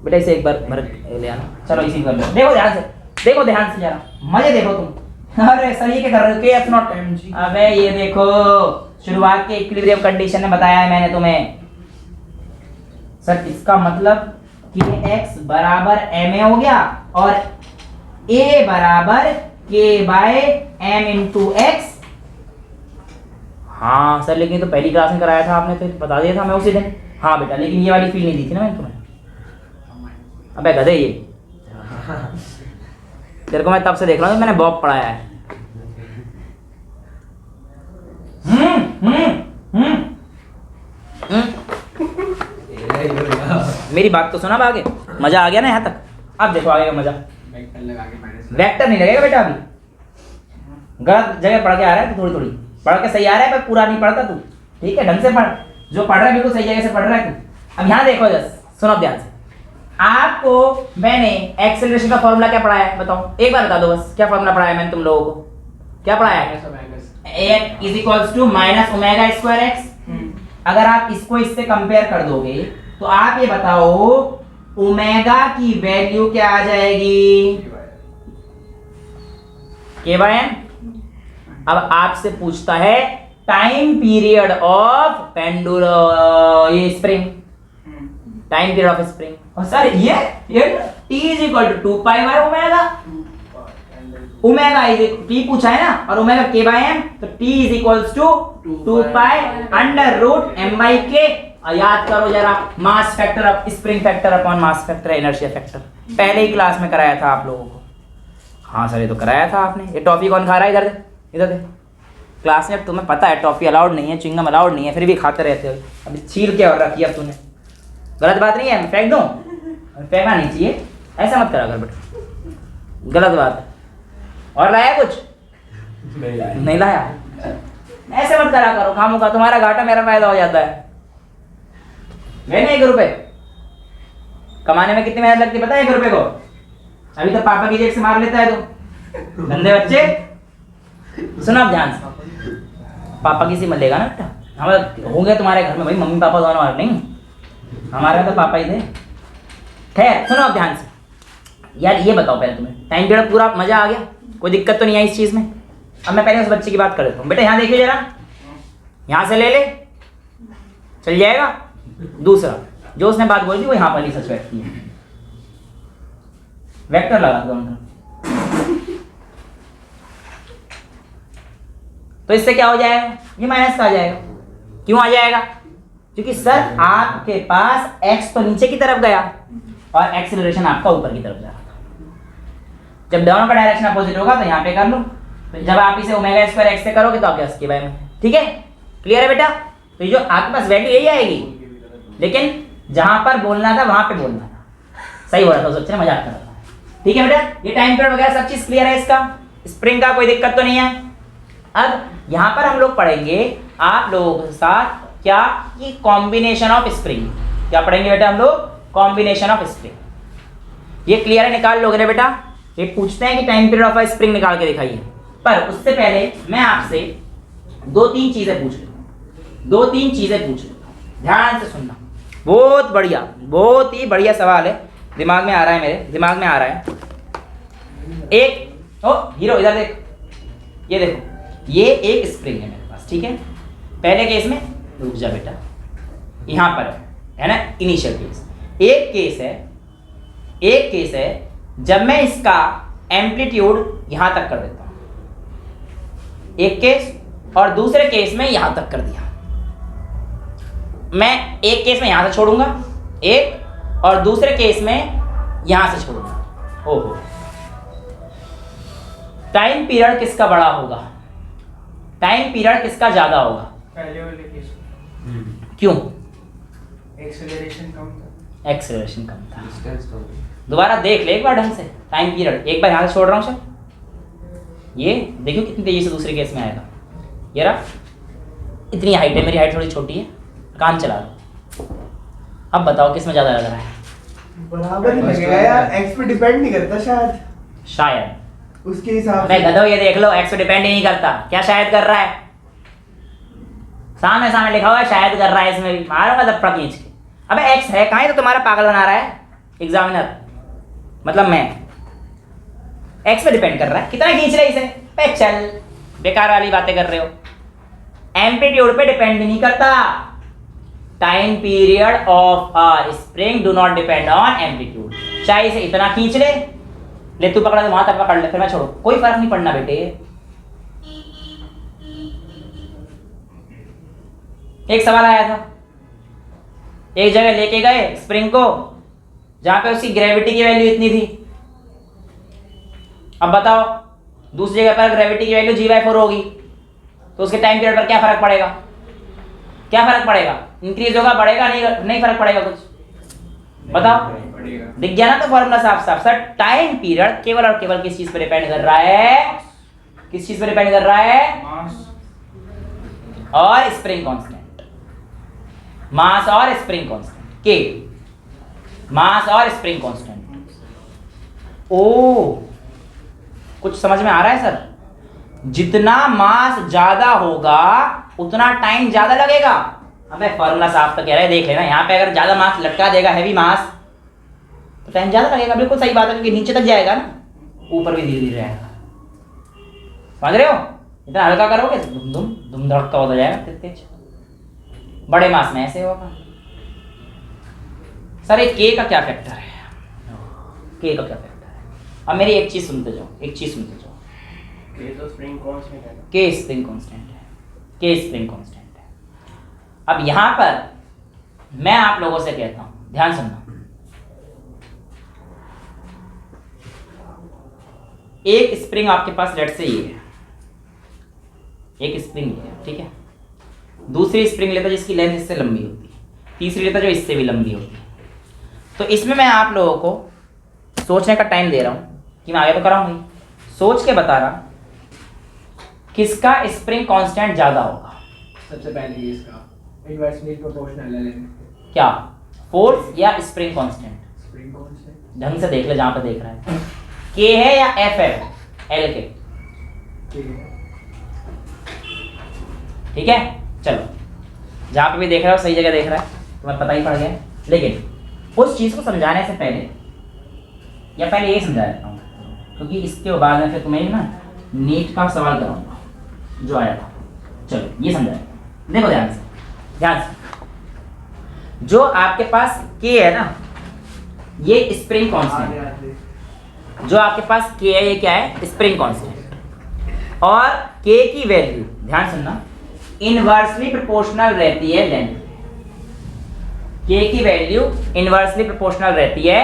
बेटा, इसे एक बार भर ले आना। चलो इसी कर लो, देखो ध्यान से, देखो ध्यान से जरा, मजे देखो तुम। अरे सर ये क्या कर रहे हो? kx not mg। अबे ये देखो, शुरुआत के इक्विलिब्रियम कंडीशन में बताया है मैंने तुम्हें। सर इसका मतलब kx बराबर ma हो गया और a बराबर k by m into x. हाँ सर, लेकिन तो पहली क्लास में कराया था आपने, तो बता दिया था मैं उसी दिन। हाँ बेटा, लेकिन ये वाली फील नहीं दी थी ना मैंने तुम्हें। अबे गधे, ये तेरे को मैं तब से देख रहा हूँ, मैंने बॉब पढ़ाया है। मेरी बात तो सुना आगे, मजा आ गया ना यहाँ तक? अब देखो आगे का मजा। वेक्टर नहीं लगेगा बेटा, अभी गलत जगह पढ़ के आ रहा है, तो थोड़ी थोड़ी पढ़ के सही आ रहा है, पर पूरा नहीं पढ़ता तू। ठीक है, ढंग से पढ़, जो पढ़ रहा है बिल्कुल सही जगह से पढ़ रहा है तू। अब यहाँ देखो, जस्ट सुनो ध्यान से। आपको मैंने एक्सेलरेशन का फॉर्मूला क्या पढ़ाया है बताओ, एक बार बता दो बस, क्या फॉर्मूला पढ़ाया है मैंने तुम लोगों को? क्या पढ़ाया है? F is equals to minus omega square x. अगर आप इसको इससे कंपेयर कर दोगे तो आप ये बताओ ओमेगा की वैल्यू क्या आ जाएगी? k by m। अब आपसे पूछता है टाइम पीरियड ऑफ पेंडुलम, ये spring, time period of spring. और सर ये t is equal to 2 pi by omega. Omega is t पूछा है ना, और ओमेगा k बाय m, तो t is equals to 2 pi under root m by k। याद करो जरा, mass factor of spring factor upon mass factor inertia factor, पहले ही क्लास में कराया था आप लोगों को। हाँ सर, ये तो कराया था आपने। ये टॉफी कौन खा रहा है? इधर दे, इधर दे। क्लास में तुम्हें पता है टॉफी अलाउड नहीं है, च्युइंगम अलाउड नहीं है, फिर भी खाते रहते हो। अभी छील के और रखी अब तूने, गलत बात नहीं है, मैं फेंक दूं? फेंकना नहीं चाहिए, ऐसा मत करा कर बेटा, गलत बात है। और लाया कुछ? नहीं लाया, ऐसे मत करा करो, खामों का तुम्हारा घाटा मेरा फायदा हो जाता है। गए ना 1 रुपए कमाने में कितनी मेहनत लगती है पता है? 1 रुपए को अभी तो पापा की जेब से मार लेता है तू, गंदे बच्चे। सुनो आप ध्यान से, पापा किसी में लेगा ना बेटा, हम होंगे तुम्हारे घर में भाई, मम्मी पापा दोनों और नहीं, हमारे तो पापा ही थे। खैर सुनो आप ध्यान से। यार ये बताओ पहले तुम्हें टाइम पीरियड पूरा मजा आ गया, कोई दिक्कत तो नहीं आई इस चीज में? अब मैं पहले उस बच्चे की बात कर देता हूँ। बेटा यहाँ देखिए जरा, यहाँ से ले ले, चल जाएगा। दूसरा जो उसने बात बोली थी वो यहाँ पर ही सच बैठती है, वेक्टर लगा दो दोनों। तो इससे क्या हो जाएगा? ये माइनस का आ जाएगा। क्यों आ जाएगा? क्योंकि सर आपके पास x तो नीचे की तरफ गया और एक्सेलरेशन आपका ऊपर की तरफ जा रहा था। जब दोनों का डायरेक्शन अपोजिट होगा तो यहाँ पे कर लो, तो जब आप इसे ओमेगा स्क्वायर एक्स से करोगे तो आपके पास k बाय m। ठीक है, क्लियर है बेटा? तो ये जो आपके पास वैल्यू यही आएगी, लेकिन जहां पर बोलना था वहां पे बोलना था। सही हो रहा था, उस बच्चे ने मजाक कर रहा था। ठीक है बेटा, ये टाइम पीरियड वगैरह सब चीज क्लियर है इसका, स्प्रिंग का कोई दिक्कत तो नहीं है। अब यहाँ पर हम लोग पढ़ेंगे आप लोगों के साथ क्या, कि कॉम्बिनेशन ऑफ स्प्रिंग। क्या पढ़ेंगे बेटा हम लोग? Combination of spring. ये क्लियर है? निकाल लोगे ना बेटा? ये पूछते हैं कि टाइम पीरियड ऑफ स्प्रिंग निकाल के दिखाइए, पर उससे पहले मैं आपसे 2-3 चीजें पूछ लेता हूँ, 2-3 चीजें पूछ लेता हूँ, ध्यान से सुनना। बहुत बढ़िया, बहुत ही बढ़िया सवाल है, दिमाग में आ रहा है, मेरे दिमाग में आ रहा है। एक ओ हीरो इधर देख, ये देखो, ये एक स्प्रिंग है मेरे पास, ठीक है, पहले केस में रुक जा बेटा, यहाँ पर है ना इनिशियल केस। एक केस है जब मैं इसका एम्पलीट्यूड यहाँ तक कर देता हूँ, एक केस, और दूसरे केस में यहाँ तक कर दिया। मैं एक केस में यहाँ से छोड़ूंगा एक, और दूसरे केस में यहाँ से छोड़ूंगा। ओहो, टाइम पीरियड किसका बड़ा होगा, टाइम पीरियड किसका ज्यादा होगा? पहले वाले केस में। क्यों? एक्सेलरेशन कम था। एक्सेलरेशन कम था। डिस्टेंस तो दोबारा देख ले एक बार ढंग से, टाइम पीरियड एक बार यहाँ से छोड़ रहा हूँ सर, ये देखियो कितनी तेजी से दूसरे केस में आएगा। ये रहा, इतनी हाइट है, मेरी हाइट थोड़ी छोटी है, काम चला रहा। अब बताओ किस में ज़्यादा लग रहा है? बराबर ही लगेगा यार, एक्स पे डिपेंड नहीं करता शायद उसके हिसाब अबे गधो, ये देख लो एक्स पे डिपेंड ही नहीं करता। क्या शायद कर रहा है? सामने लिखा हुआ है शायद कर रहा है, इसमें भी मारूंगा दप्पड़ खींच के। अबे एक्स है कहाँ, तो तुम्हारा पागल बना रहा है एग्जामिनर, मतलब मैं। एक्स पे डिपेंड कर रहा है, कितना खींच रहे इसे? पे चल, बेकार वाली बातें कर रहे हो। एम्पलीट्यूड पे डिपेंड नहीं करता। Time period of a spring do not depend on amplitude. चाहे इसे इतना खींच ले तू पकड़ा तो वहां तक पकड़ ले, फिर मैं छोड़ो, कोई फर्क नहीं पड़ना बेटे। एक सवाल आया था, एक जगह लेके गए स्प्रिंग को जहां पे उसकी ग्रेविटी की वैल्यू इतनी थी। अब बताओ दूसरी जगह पर ग्रेविटी की वैल्यू G/4 होगी तो उसके टाइम पीरियड पर क्या फर्क पड़ेगा? क्या फर्क पड़ेगा? इंक्रीज होगा, बढ़ेगा? नहीं फर्क पड़ेगा कुछ, बताओ। दिख गया ना तो फॉर्मूला साफ साफ। सर टाइम पीरियड केवल और केवल किस चीज पर डिपेंड कर रहा है? किस चीज पर डिपेंड कर रहा है? मास और स्प्रिंग कांस्टेंट। मास और स्प्रिंग कांस्टेंट के, मास और स्प्रिंग कांस्टेंट। ओ, कुछ समझ में आ रहा है सर? जितना मास ज्यादा होगा उतना टाइम ज्यादा लगेगा। अबे फॉर्मूला साफ तो कह रहा है, देख लेना। यहाँ पे अगर ज्यादा मास लटका देगा, हैवी मास, तो टाइम ज्यादा लगेगा। बिल्कुल सही बात है, क्योंकि नीचे तक जाएगा ना, ऊपर भी धीरे धीरे आएगा। समझ रहे हो? इतना हल्का करोगे धुम धुम धुम धड़का होता जाएगा तेज तेज। बड़े मास में ऐसे होगा। सर ये के का क्या फैक्टर है? के का क्या फैक्टर है? अब मेरी एक चीज सुनते जाओ, एक चीज सुनते जाओ। के तो स्प्रिंग कांस्टेंट है। के स्प्रिंग कांस्टेंट है, के स्प्रिंग कांस्टेंट है। अब यहां पर मैं आप लोगों से कहता हूं, ध्यान सुनना। एक स्प्रिंग आपके पास लेट से ये है, एक स्प्रिंग है, ठीक है। दूसरी स्प्रिंग लेता जिसकी लेंथ इससे लंबी होती है, तीसरी लेता जो इससे भी लंबी होती है। तो इसमें मैं आप लोगों को सोचने का टाइम दे रहा हूं कि मैं आगे तो कराऊंगी, सोच के बता रहा किसका स्प्रिंग कांस्टेंट ज्यादा होगा। सबसे पहले इसका इनवर्सली प्रोपोर्शनल है, क्या फोर्स या स्प्रिंग कांस्टेंट? Spring constant. ढंग से देख ले जहां पे देख रहा है। के है या एफ है? एल के, ठीक है। चलो जहां पे भी देख रहा हो सही जगह देख रहा है, तुम्हें पता ही पड़ गया। लेकिन उस चीज को समझाने से पहले, या पहले ये समझा देता हूँ, क्योंकि इसके बाद में फिर तुम्हें ना नीट का सवाल कराऊंगा जो आया था। चलो ये समझा, देखो ध्यान से, ध्यान से। जो आपके पास के है ना, ये स्प्रिंग कांस्टेंट। जो आपके पास के है, ये क्या है? Spring constant. और के की वैल्यू, ध्यान सुनना, इनवर्सली प्रोपोर्शनल रहती है लेंथ। के की वैल्यू इनवर्सली प्रोपोर्शनल रहती है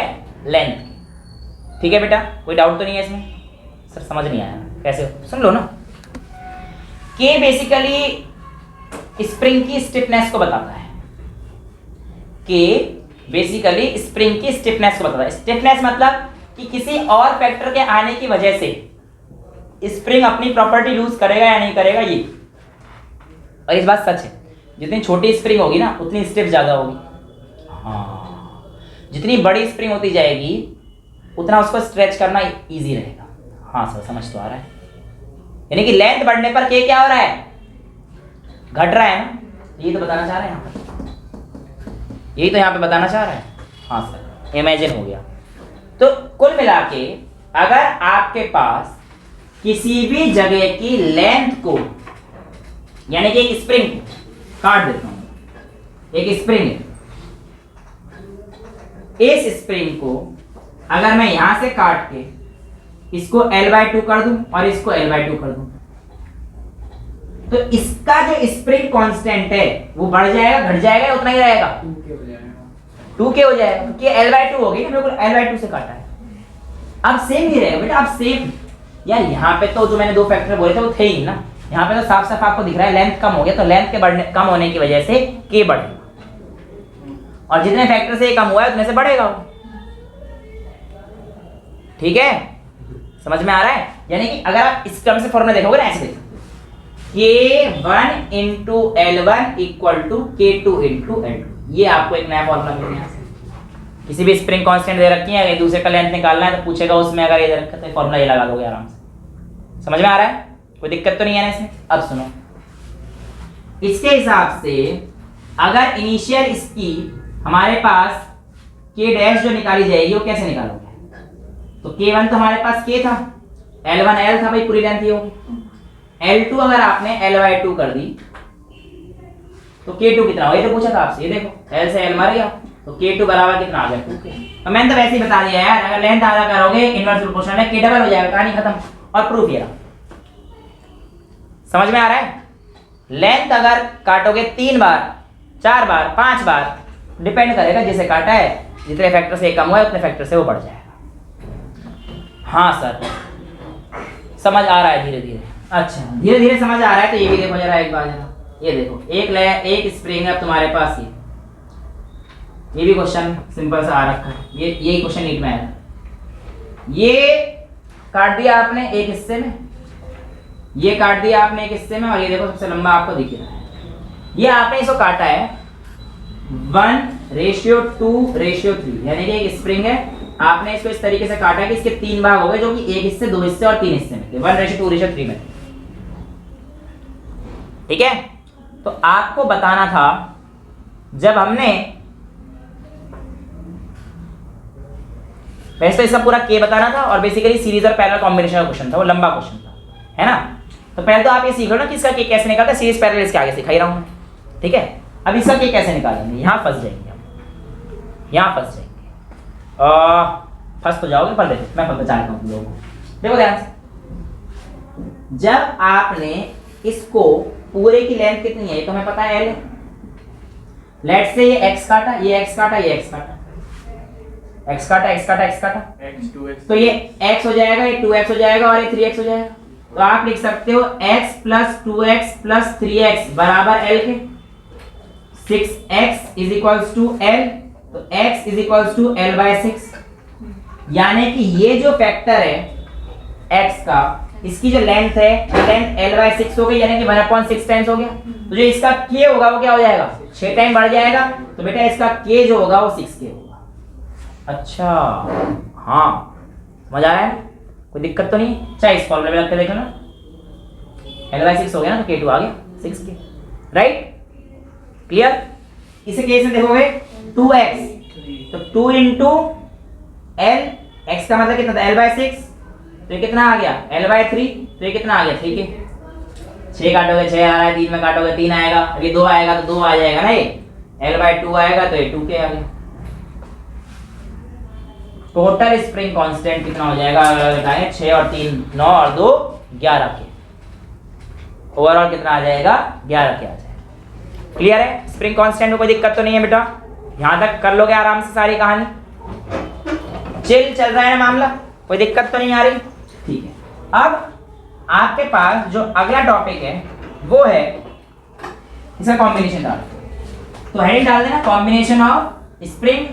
लेंथ। ठीक है बेटा, कोई डाउट तो नहीं है इसमें? सर समझ नहीं आया कैसे? सुन लो ना। के बेसिकली स्प्रिंग की स्टिफनेस को बताता है। के बेसिकली स्प्रिंग की स्टिफनेस को बताता है। स्टिफनेस मतलब कि किसी और फैक्टर के आने की वजह से स्प्रिंग अपनी प्रॉपर्टी लूज करेगा या नहीं करेगा, ये। और इस बात सच है, जितनी छोटी स्प्रिंग होगी ना उतनी स्टिफ ज्यादा होगी। हाँ, जितनी बड़ी स्प्रिंग होती जाएगी उतना उसको स्ट्रेच करना इजी रहेगा। हाँ सर समझ तो आ रहा है। यानी कि लेंथ बढ़ने पर के क्या हो रहा है? घट रहा है ना, ये तो बताना चाह रहे हैं यहाँ पर, यही तो यहाँ पे बताना चाह रहा है। हाँ सर इमेजिन हो गया। तो कुल मिला के अगर आपके पास किसी भी जगह की लेंथ को यानी कि एक स्प्रिंग काट देता हूं, एक स्प्रिंग है, इस स्प्रिंग को अगर मैं यहां से काट के इसको L/2 कर दूं और इसको L/2 कर दूं, तो इसका जो स्प्रिंग कांस्टेंट है वो बढ़ जाएगा घट जाएगा या उतना ही रहेगा? 2k हो जाएगा, क्योंकि L/2 हो गई, बिल्कुल L/2 से काटा है। अब सेम ही रहेगा बेटा, अब सेम यार। यहाँ पे तो जो मैंने दो फैक्टर बोले थे वो थे ही ना, यहाँ पे तो साफ साफ आपको दिख रहा है लेंथ कम हो गया, तो लेंथ के बढ़ने कम होने की वजह से k बढ़ेगा, और जितने फैक्टर से ये कम हुआ है उतने से बढ़ेगा। ठीक है, समझ में आ रहा है? यानी कि अगर आप इस टर्म से फॉर्मूला देखोगे ना, ऐसे देखो, K1 into L1 equal to K2 into L2। ये आपको एक नया फॉर्मूला मिल गया। किसी भी स्प्रिंग कांस्टेंट दे रखी है, एक दूसरे का लेंथ निकालना है तो पूछेगा उसमें, अगर ये दे रखा है तो फॉर्मूला ये लगा दोगे आराम से। समझ में आ रहा है? कोई दिक्कत तो नहीं है ना इसमें? अब सुनो, इसके हिसाब से अगर इनिशियल इसकी हमारे पास K डैश जो निकाली जाएगी वो कैसे निकालोगे? तो K1 तो हमारे पास K था, L1 L था भाई, पूरी लेंथ ही होगी। L2 अगर आपने L/2 कर दी तो K2 कितना हो? ये तो पूछा था आपसे, ये देखो L से L मर गया तो K2 बराबर कितना आ गया? 2k। तो मैंने तो वैसे ही बता दिया यार, अगर लेंथ आधा करोगे इनवर्स प्रोपोर्शनल में K डबल हो जाएगा, कहानी खत्म। और प्रूफ ये रहा। समझ में आ रहा है? लेंथ अगर काटोगे 3 बार 4 बार 5 बार, डिपेंड करेगा जिसे काटा है, जितने फैक्टर से कम हुआ है उतने फैक्टर से वो बढ़ जाएगा। हाँ सर, समझ आ रहा है धीरे धीरे? अच्छा, धीरे धीरे समझ आ रहा है। तो ये भी देखो जरा एक बार, जरा ये देखो, एक स्प्रिंग है तुम्हारे पास, ये भी क्वेश्चन सिंपल सा आ रखा है, ये क्वेश्चन नीट में आया। ये काट दिया आपने एक हिस्से में, ये काट दिया आपने एक हिस्से में, और ये देखो सबसे लंबा आपको दिख रहा है। ये आपने इसको काटा है 1:2:3, यानी कि एक स्प्रिंग है, आपने इसको इस तरीके से काटा है कि इसके 3 भाग हो गए, जो कि एक हिस्से, 2 हिस्से और 3 हिस्से में थे, 1:2:3 में। ठीक है, तो आपको बताना था जब हमने, वैसे तो इसका पूरा K बताना था, और बेसिकली सीरीज और पैरेलल कॉम्बिनेशन का क्वेश्चन था, वो लंबा क्वेश्चन था, है ना? तो पहले तो आप ये सीख लो ना कि इसका K कैसे निकालते हैं, सीरीज पैरेलल इसके आगे सिखा ही रहा हूं मैं। ठीक है, अब इसका K कैसे निकालेंगे? यहां फंस जाएंगे हम, यहां फंस जाएंगे, फंस तो जाओगे, पर देखो मैं बता देता हूं लोगों को। देखो ध्यान से, जब आपने इसको पूरे की लेंथ कितनी है ये तो हमें पता है L है, लेट से ये x काटा, ये x काटा, ये x काटा, x काटा, x काटा, x काटा, x 2x, तो ये x हो जाएगा, ये 2x हो जाएगा, और ये 3x हो जाएगा। तो आप लिख सकते हो x plus 2x plus 3x बराबर L के, 6x is equals to L, तो x is equals to L/6, यानी कि ये जो फैक्टर है x का, इसकी जो लेंथ है वो लेंथ L/6 हो गई, यानी कि 1/6 टाइम्स हो गया। तो जो इसका k होगा वो क्या हो जाएगा? 6 टाइम बढ़ जाएगा, तो बेटा इसका k जो होगा वो 6k होगा। अच्छा, हाँ समझ आ रहा है? कोई दिक्कत तो नहीं? चाहे इस फॉर्मूले में रख के देखो ना, L/6 हो गया ना, तो k2 आ गया 6k, राइट? क्लियर? इसे केस में देखोगे 2x, तो 2 इंटू L, x का मतलब कितना था? L/6, तो ये कितना आ गया? L/3, तो ये कितना आ गया? 3k। 6 काटोगे 6 आ रहा है, 3 में काटोगे 3 आएगा, अभी 2 आएगा तो 2 आ जाएगा ना, ये L/2 आएगा तो ये 2k आ गया। टोटल स्प्रिंग कांस्टेंट कितना हो जाएगा? अगर बताएं 6 और 3 9 और 2 11 के, ओवरऑल कितना आ जाएगा? 11 के आ जाएगा। क्लियर है? स्प्रिंग कांस्टेंट में कोई दिक्कत तो नहीं है बेटा? यहां तक कर लोगे आराम से सारी कहानी, चिल चल रहा है ना मामला, कोई दिक्कत तो नहीं आ रही? ठीक है, अब आपके पास जो अगला टॉपिक है वो है इसका कॉम्बिनेशन डाल, तो हेडिंग डाल देना कॉम्बिनेशन ऑफ स्प्रिंग,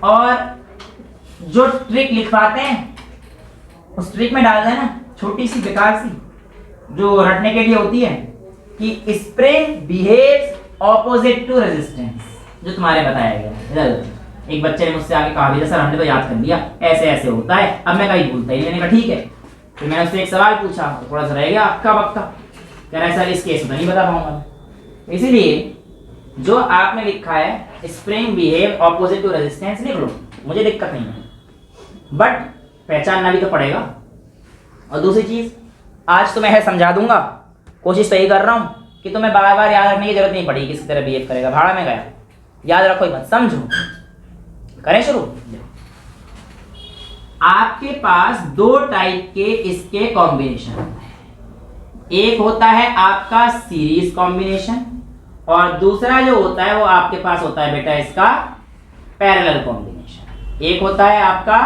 और जो ट्रिक लिखवाते हैं उस ट्रिक में डाल देना छोटी सी बेकार सी जो रटने के लिए होती है कि spring behaves opposite to resistance, जो तुम्हारे बताया गया। एक बच्चे ने मुझसे आके कहा भी सर हमने तो याद कर लिया, ऐसे ऐसे होता है, अब मैं कहीं भूलता ही नहीं। मैंने कहा ठीक है, फिर मैंने उससे एक सवाल पूछा, थोड़ा सा रह गया अक्का बक्का, कह रहा है सर इस केस में नहीं बता पाऊंगा। इसीलिए जो आपने लिखा है spring behave opposite to resistance लिख लो, मुझे दिक्कत नहीं है, बट पहचानना भी तो पड़ेगा। और दूसरी चीज आज तो मैं समझा दूंगा, कोशिश तो यही कर रहा हूं कि तुम्हें बार बार याद रखने की जरूरत नहीं पड़ी किस तरह बिहेव करेगा, भाड़ा में गया, याद रखो ही मत, समझो। करें शुरू। आपके पास दो टाइप के इसके कॉम्बिनेशन होते हैं, एक होता है आपका सीरीज कॉम्बिनेशन और दूसरा जो होता है वो आपके पास होता है बेटा इसका पैरेलल कॉम्बिनेशन। एक होता है आपका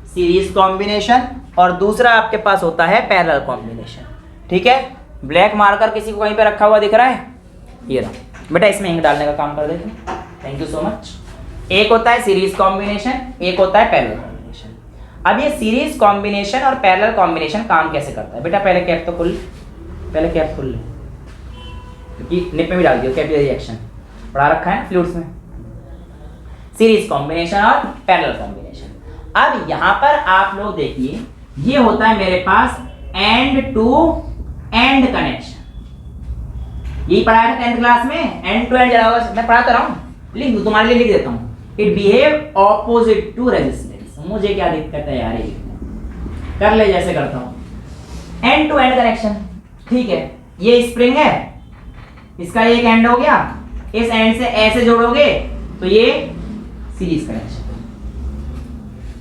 सीरीज कॉम्बिनेशन और दूसरा आपके पास होता है पैरेलल कॉम्बिनेशन। ठीक है, ब्लैक मार्कर किसी को कहीं पे रखा हुआ दिख रहा है? ये रहा बेटा, इसमें इंक डालने का काम कर देते हैं। Thank you so much. एक होता है सीरीज कॉम्बिनेशन, एक होता है पैरेलल कॉम्बिनेशन। अब ये सीरीज कॉम्बिनेशन और पैरेलल कॉम्बिनेशन काम कैसे करता है बेटा? पहले कैप तो खुल, पहले कैप खुल ले, क्योंकि निप में भी डाल दियो कैपिलरी रिएक्शन पढ़ा रखा है ना फ्लूइड्स में। सीरीज कॉम्बिनेशन और पैरेलल कॉम्बिनेशन। अब यहां पर आप लोग देखिए, ये होता है मेरे पास एंड टू एंड कनेक्शन। यही पढ़ाया था 10th क्लास में, एंड टू एंड जरा मैं पढ़ाता रहा हूँ, लिख दूं तुम्हारे लिए, लिख देता हूँ। It behave opposite to resistance. मुझे क्या दिक्कत है यार, ये कर ले जैसे करता हूँ। एंड टू एंड कनेक्शन, ठीक है, ये स्प्रिंग है, इसका एक एंड हो गया, इस एंड से ऐसे जोड़ोगे तो ये सीरीज कनेक्शन,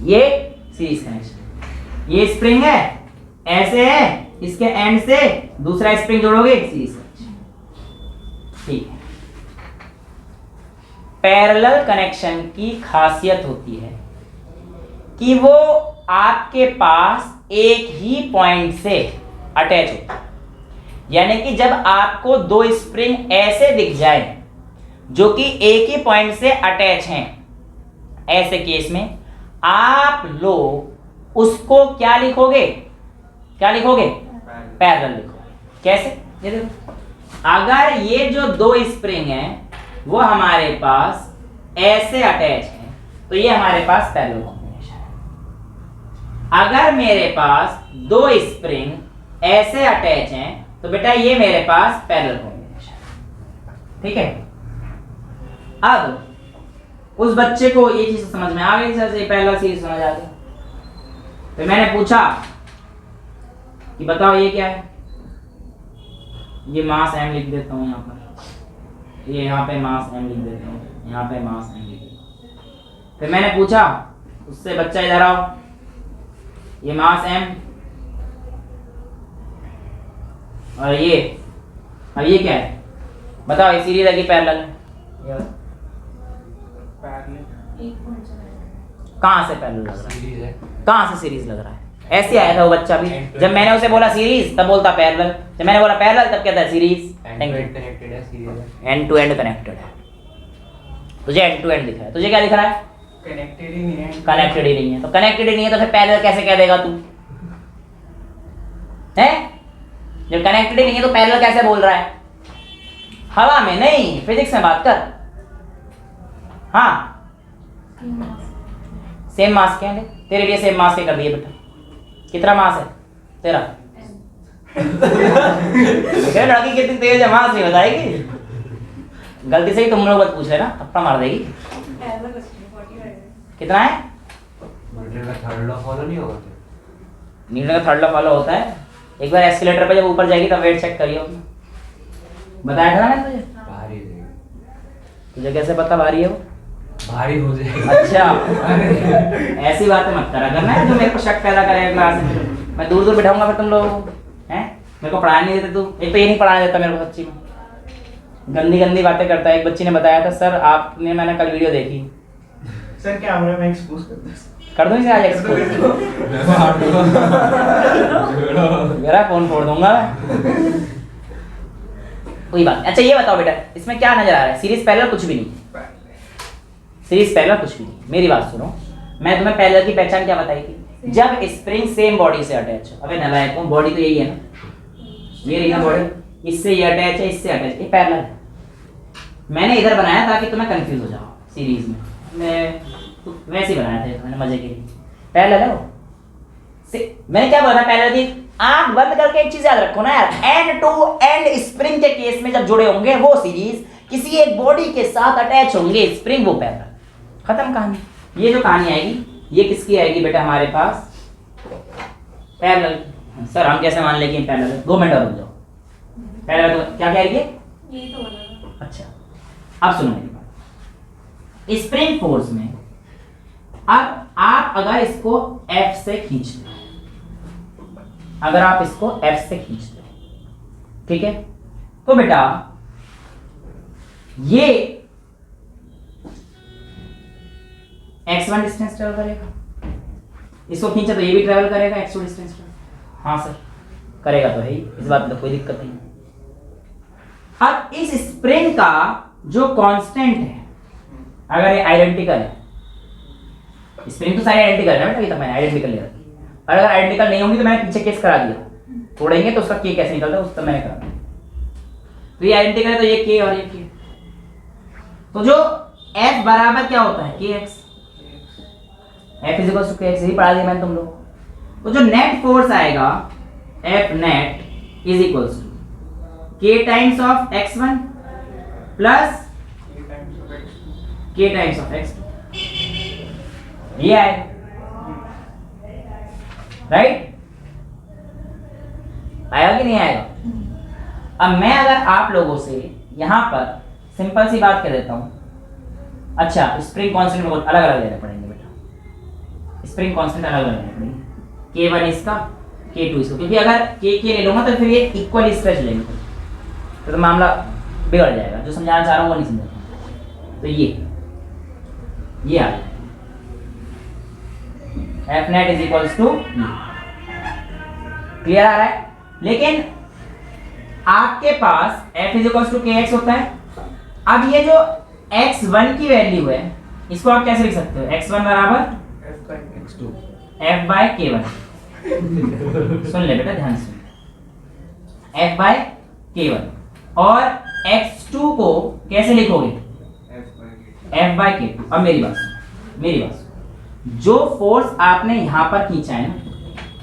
ये सीरीज कनेक्शन। ये स्प्रिंग है, ऐसे है, इसके एंड से दूसरा स्प्रिंग जोड़ोगे सीरीज कनेक्शन। ठीक है, पैरेलल कनेक्शन की खासियत होती है कि वो आपके पास एक ही पॉइंट से अटैच होता है। यानी कि जब आपको दो स्प्रिंग ऐसे दिख जाए जो कि एक ही पॉइंट से अटैच हैं, ऐसे केस में आप लोग उसको क्या लिखोगे? क्या लिखोगे? पैरेलल लिखोगे। कैसे? ये देखो, अगर ये जो दो स्प्रिंग हैं वो हमारे पास ऐसे अटैच हैं तो ये हमारे पास पैरेलल कॉम्बिनेशन है। अगर मेरे पास दो स्प्रिंग ऐसे अटैच हैं तो बेटा ये मेरे पास पैरेलल कॉम्बिनेशन है। ठीक है, अब उस बच्चे को ये चीज समझ में आ गई, सर से पैरेलल सीरीज समझ आ गई। तो मैंने पूछा कि बताओ ये क्या है? ये मास m लिख देता हूँ यहाँ पर, ये यहाँ पे मास m लिख देता हूँ, यहाँ पे मास m लिख देता हूँ। फिर मैंने पूछा उससे, बच्चा इधर आओ, ये मास m और ये, अब ये क्या है बताओ? ये सीरीज है कि पैरेलल है? कहाँ से पैरेलल लग रहा है? कहाँ से सीरीज लग रहा है? ऐसे आया था वो बच्चा भी, जब मैंने उसे बोला सीरीज तब बोलता पैरेलल, जब मैंने बोला पैरेलल तब कहता है सीरीज। कनेक्टेड है, सीरीज है, एंड टू एंड कनेक्टेड है। तुझे एंड टू एंड दिख रहा है, तुझे क्या दिख रहा है? कनेक्टेड ही नहीं है। कनेक्टेड ही नहीं है। तो कनेक्टेड ही नहीं है तो फिर पैरेलल कैसे कह देगा तू? है, जब कनेक्टेड ही नहीं है तो पैरेलल कैसे बोल रहा है? हवा में नहीं, फिजिक्स में बात कर। हाँ, सेम मास क्या है? तेरे लिए सेम मास के कर दिए बेटा। कितना मास है तेरा? लड़की कितनी तेज है, मास नहीं बताएगी। गलती से ही तुम लोग मत पूछ लेना, थप्पड़ मार देगी। कितना है? न्यूटन का थर्ड लॉ फॉलो नहीं होगा? न्यूटन का थर्ड लॉ फॉलो होता है। एक बार एस्केलेटर पे जब ऊपर जाएगी तब वेट चेक करिए उसमें। बताया था ना तुझे? भारी है, तुझे कैसे पता भारी है वो? भारी हो जाएगा। अच्छा, ऐसी बातें मत करा करना है जो मेरे को शक पैदा करे क्लास में। मैं दूर दूर बिठाऊंगा फिर तुम लोगों को, हैं? मेरे को पढ़ाने नहीं देते तू। एक तो ये नहीं पढ़ाने देता मेरे को, सच्ची में गंदी गंदी बातें करता है। एक बच्ची ने बताया था, सर आपने, मैंने कल वीडियो देखी। सर कैमरा में एक्सपोज कर दूं इसे आज एक्सपोज? मेरा फोन फोड़ दूंगा कोई बात। अच्छा ये बताओ बेटा, इसमें क्या नजर आ रहा है? सीरीज पैरेलल कुछ भी नहीं, सीरीज पैरेलल कुछ भी नहीं। मेरी बात सुनो, मैं तुम्हें पैरेलल की पहचान क्या बताई थी? जब स्प्रिंग सेम बॉडी से अटैच हो। अबे नालायक हूं, बॉडी तो यही है ना, ये रही ना बॉडी, इससे ये अटैच है, इससे अटैच, ये पैरेलल है। मैंने इधर बनाया ताकि तुम्हें कंफ्यूज हो जाओ सीरीज में, मैं तो वैसे ही बनाया था मैंने मजे के लिए। पैरेलल है वो। मैंने क्या बोला था पैरेलल की? आंख बंद करके एक चीज याद रखो ना यार, एंड टू एंड स्प्रिंग के केस में जब जुड़े होंगे वो सीरीज, किसी एक बॉडी के साथ अटैच होंगे स्प्रिंग, वो पैरेलल। खत्म कहानी। ये जो कहानी आएगी ये किसकी आएगी बेटा? हमारे पास पैरेलल। सर हम कैसे मान लें कि पैरेलल? 2 मिनट और रुक जाओ। पैरेलल तो क्या कह रही है? यही तो बना था। अच्छा, अब सुनो मेरी बात। स्प्रिंग फोर्स में अब आप अगर इसको F से खींचते हो, अगर आप इसको F से खींचते हो, ठीक है, तो बेटा ये x1 डिस्टेंस ट्रेवल करेगा, इसको खींचा तो ये भी ट्रेवल करेगा x2 डिस्टेंस। हाँ सर, करेगा तो है ही, इस बात में तो कोई दिक्कत नहीं। अब इस स्प्रिंग का जो कांस्टेंट है, अगर ये आइडेंटिकल है, स्प्रिंग तो सारी आइडेंटिकल है ना बेटा, ये तो मैंने आइडेंटिकल ले रखी। और अगर आइडेंटिकल नहीं होंगी तो मैंने पीछे केस करा दिया, तोड़ेंगे तो उसका के कैसे निकलता है उसका मैंने करा दिया। तो ये आइडेंटिकल है तो ये के और ये के, तो जो F बराबर क्या होता है kx, F is equal to kx, यही पढ़ा दिया मैंने तुम लोग। तो जो नेट फोर्स आएगा F net is equal to k times of x1 प्लस k टाइम्स ऑफ x2, ये आएगा, राइट? आएगा कि नहीं आएगा? अब मैं अगर आप लोगों से यहां पर सिंपल सी बात कह देता हूं, अच्छा स्प्रिंग कांस्टेंट में अलग अलग लेने पड़ेंगे बेटा, स्प्रिंग कांस्टेंट अलग अलग लेने पड़ेंगे, k1 इसका k2 इसका, क्योंकि अगर k ले लूंगा तो फिर ये इक्वल स्ट्रेच लेंगे तो मामला बिगड़ जाएगा, जो समझाना चाह रहा हूं वो नहीं समझ। तो ये आ जाएगा F net is equals to, clear आ रहा है? लेकिन आपके पास F is equals to kx होता है। अब ये जो x1 की वैल्यू है इसको आप कैसे लिख सकते हो? x1 बराबर F बाय k1। सुन ले बेटा, ध्यान से, F बाय k1। और x2 को कैसे लिखोगे? F by k2। अब मेरी बात सुन, जो फोर्स आपने यहां पर खींचा है ना,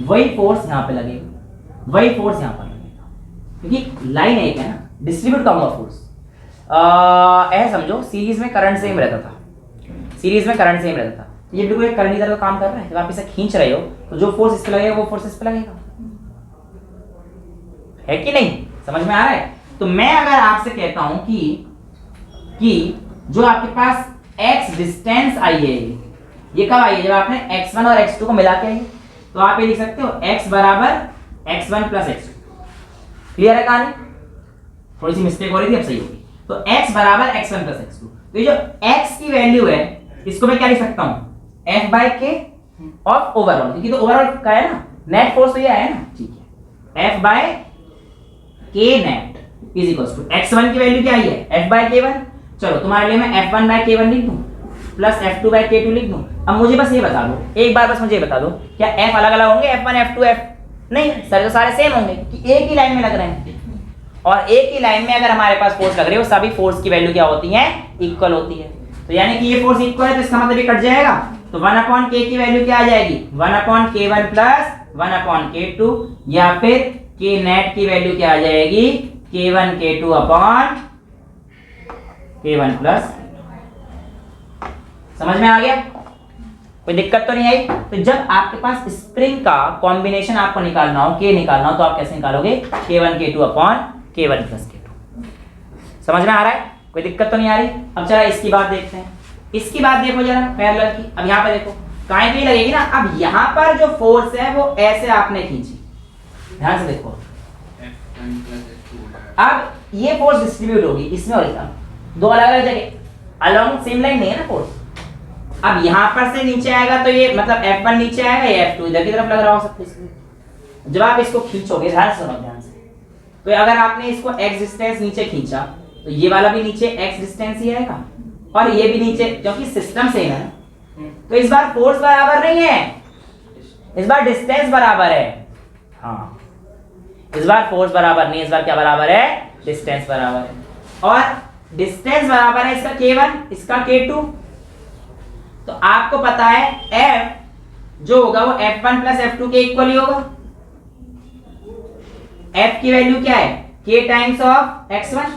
वही फोर्स यहां पे लगेगा, वही फोर्स यहां पर लगेगा, क्योंकि लाइन एक है ना, डिस्ट्रीब्यूट करूंगा फोर्स। ऐसा समझो सीरीज में करंट सेम रहता था, सीरीज में करंट सेम रहता था, ये बिल्कुल एक करंट की तरह काम कर रहा है। जब आप इसे खींच रहे हो तो जो फोर्स इस पे लगेगा वो फोर्स इस पे लगेगा, है कि नहीं? समझ में आ रहा है? तो मैं अगर आपसे कहता हूं कि जो आपके पास x डिस्टेंस आई है, ये कब आई है? जब आपने x1 और x2 को मिला के आई, तो आप ये लिख सकते हो x बराबर x1 प्लस x2। क्लियर है कहानी? थोड़ी सी मिस्टेक हो रही थी, अब सही होगी। तो x बराबर x1 प्लस x2, तो ये जो x की वैल्यू है इसको मैं क्या लिख सकता हूं? F by k of overall, क्योंकि तो ओवरऑल का है ना, नेट फोर्स तो ये है ना, ठीक है। F by k net is equals to x1 की वैल्यू क्या आई है? F by k1। चलो तुम्हारे लिए मैं F1 बाय k1 लिख दूं प्लस F2 बाय k2 लिख दूं। अब मुझे बस ये बता दो, एक बार बस मुझे ये बता दो, क्या F अलग अलग होंगे? F1 F2 F नहीं, सर तो सारे सेम होंगे कि एक ही लाइन में लग रहे हैं, और एक ही लाइन में अगर हमारे पास फोर्स लग रही है, सभी फोर्स की वैल्यू क्या होती है? इक्वल होती है। तो यानी कि ये फोर्स इक्वल है तो इसका मतलब ये कट जाएगा, तो 1/k की वैल्यू क्या आ जाएगी? 1/k1 प्लस 1/k2, या फिर k नेट की वैल्यू क्या आ जाएगी? k1 k2 upon k1 plus. समझ में आ गया? कोई दिक्कत तो नहीं आई? तो जब आपके पास स्प्रिंग का कॉम्बिनेशन आपको निकालना हो, k निकालना हो, तो आप कैसे निकालोगे? k1 k2 upon k1 plus k2। समझ में आ रहा है? कोई दिक्कत तो नहीं आ रही? अब चला इसकी बात देखते हैं, इसकी बात देखो जरा पैरेलल की। अब यहाँ पे देखो काहे की लगेगी ना, अब यहाँ पर जो फोर्स है वो ऐसे आपने खींची, ध्यान से देखो। अब ये फोर्स डिस्ट्रीब्यूट होगी इसमें और इसमें, दो अलग अलग जगह, अलोंग सेम लाइन नहीं है ना फोर्स। अब यहाँ पर से नीचे आएगा तो ये मतलब F1 नीचे आएगा, ये F2 इधर की तरफ लग रहा हो सकता है। जब आप इसको खींचोगे, ध्यान से सुनो ध्यान से, तो अगर आपने इसको x डिस्टेंस नीचे खींचा तो ये वाला भी नीचे x डिस्टेंस ही आएगा, और ये भी नीचे, क्योंकि सिस्टम सेम है ना। तो इस बार फोर्स बराबर नहीं है, इस बार डिस्टेंस बराबर है। हाँ, इस बार फोर्स बराबर नहीं, इस बार क्या बराबर है? डिस्टेंस बराबर है। और डिस्टेंस बराबर है इसका k1, इसका k2। तो आपको पता है F जो होगा वो F1 प्लस F2 के इक्वल ही होगा। F की वैल्यू क्या है? k times of x1।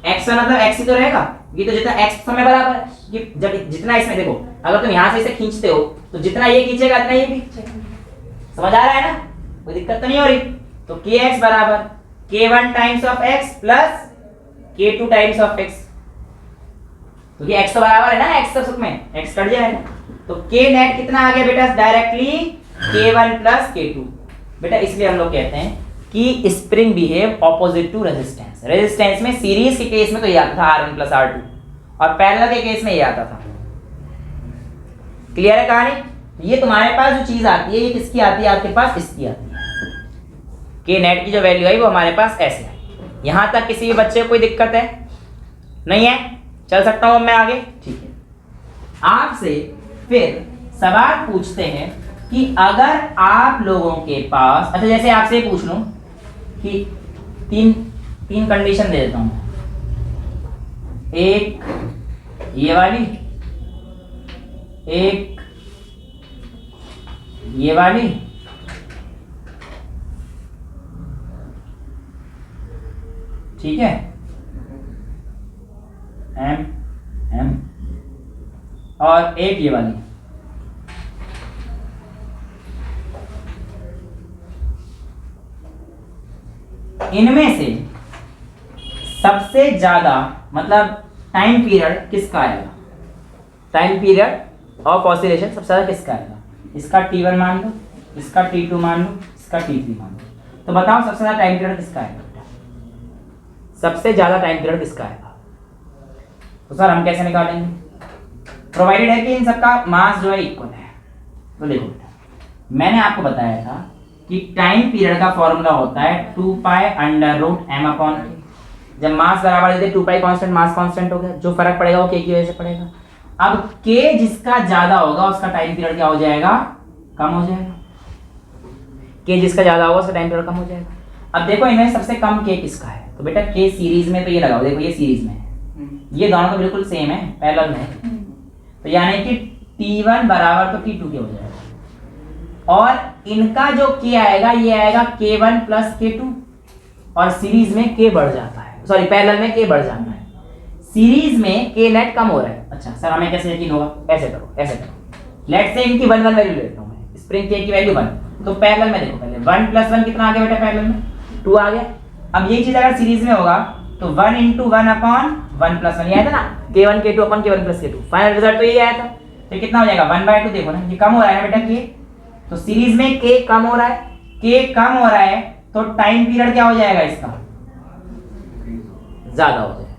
x1 मतलब x ही तो रहेगा, ये तो जितना x समय बराबर है, ये जब जितना इसमें देखो, अगर तुम यहां से इसे खींचते हो तो जितना ये खींचेगा उतना ये भी खींचेगा। समझ आ रहा है ना? कोई दिक्कत तो नहीं हो रही? तो kx बराबर k1 times of x plus k2 times of x, क्योंकि x तो बराबर है ना x तो सुख में x कट जाएगा, तो k नेट कितना आ गया बेटा डायरेक्टली k1 प्लस k2। बेटा इसलिए हम लोग कहते हैं कि spring behave opposite to resistance. Resistance में सीरीज के केस में तो ये आता था R1 प्लस R2 और पैरेलल के केस में ये आता था। क्लियर है कहानी? ये तुम्हारे पास जो चीज आती है ये किसकी आती है आपके पास? इसकी आती है। के नेट की जो वैल्यू आई वो हमारे पास ऐसे है। यहां तक किसी भी बच्चे को कोई दिक्कत है? नहीं है? चल सकता हूं मैं आगे? ठीक है। आपसे फिर सवाल पूछते हैं कि अगर आप लोगों के पास, अच्छा जैसे आपसे पूछ लूं कि तीन कंडीशन दे देता हूं, एक ये वाली, एक ये वाली, ठीक है, एम एम, और एक ये वाली। इनमें से सबसे ज्यादा मतलब टाइम पीरियड किसका आएगा? टाइम पीरियड ऑफ ऑसिलेशन सबसे ज्यादा किसका आएगा? इसका T1 मान लो, इसका T2 मान लो, इसका T3 मान लो। तो बताओ सबसे ज्यादा टाइम पीरियड किसका आएगा? सबसे ज्यादा टाइम पीरियड किसका आएगा? तो सर हम कैसे निकालेंगे? प्रोवाइडेड है कि इन सबका मास जो है इक्वल है। तो देखो मैंने आपको बताया था कि टाइम पीरियड का फॉर्मूला होता है 2 pi under root m upon k। जब मास बराबर देते 2 पाई कांस्टेंट, मास कांस्टेंट हो गया, जो फर्क पड़ेगा वो k की वजह से पड़ेगा। अब k जिसका ज्यादा होगा उसका टाइम पीरियड क्या हो जाएगा? कम हो जाएगा। k जिसका ज्यादा होगा उसका टाइम पीरियड कम हो जाएगा। अब देखो इनमें सबसे कम k किसका है? तो बेटा k सीरीज में, तो ये लगाओ, देखो ये सीरीज में है, ये दोनों तो बिल्कुल सेम है, पैरेलल में है, तो यानी कि T1 बराबर तो T2 के हो जाएगा। और इनका जो k आएगा ये आएगा k1 प्लस k2, और सीरीज में k बढ़ जाता है, सॉरी पैरेलल में k बढ़ जाता है, सीरीज में k नेट कम हो रहा है। अच्छा सर हमें कैसे यकीन होगा? ऐसे करो, ऐसे करो, लेट से इनकी 1 1 वैल्यू लेता हूं मैं, स्प्रिंग k की वैल्यू 1, तो पैरेलल में देखो पहले 1 प्लस 1 कितना आ गया बेटा? पैरेलल में 2 आ गया। अब ये चीज अगर सीरीज में होगा तो 1 into 1 अपॉन 1 प्लस 1 ये आया था ना, k1 k2 upon k1 plus k2, final result तो ये आया था। तो कितना हो जाएगा? 1/2। देखो ना ये कम हो रहा है ना बेटा k, तो सीरीज में k कम हो रहा है, k कम हो रहा है तो टाइम पीरियड क्या हो जाएगा? इसका ज्यादा हो जाएगा,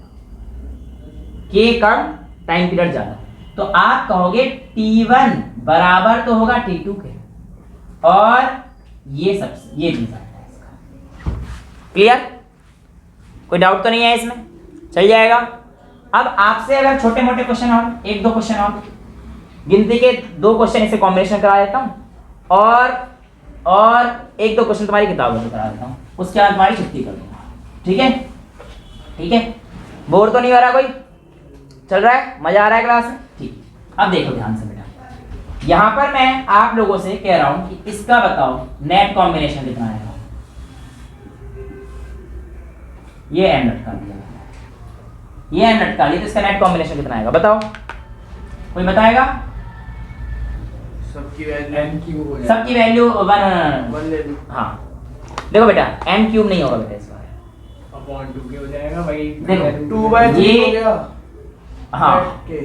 k कम टाइम पीरियड ज्यादा। तो आप कहोगे T1 बराबर तो होगा T2 के, और ये सबसे ये भी ज्यादा है इसका। क्लियर? कोई डाउट तो नहीं है इसमें? चल जाएगा। अब आपसे अगर छोटे मोटे क्वेश्चन और एक दो क्वेश्चन और, गिनती के 2 क्वेश्चन इसे कॉम्बिनेशन करा देता हूं, और एक दो क्वेश्चन तुम्हारी किताबों से करा देता हूं, उसके बाद तुम्हारी छुट्टी कर दूंगा। ठीक है? ठीक है, बोर तो नहीं हो रहा कोई? चल रहा है? मजा आ रहा है क्लास में? ठीक। अब देखो ध्यान से बेटा, यहां पर मैं आप लोगों से कह रहा हूं कि इसका बताओ नेट कॉम्बिनेशन कितना आएगा। ये एम लटका दिया, ये एम लटका लिया, तो इसका नेट कॉम्बिनेशन कितना आएगा बताओ? कोई बताएगा? सबकी वैल्यू सबकी वैल्यू 1 ले लो। हाँ देखो बेटा m क्यूब नहीं होगा बेटा इस बार, अपॉन 2 के हो जाएगा भाई। देखो 2/3 ये हो गया। हाँ के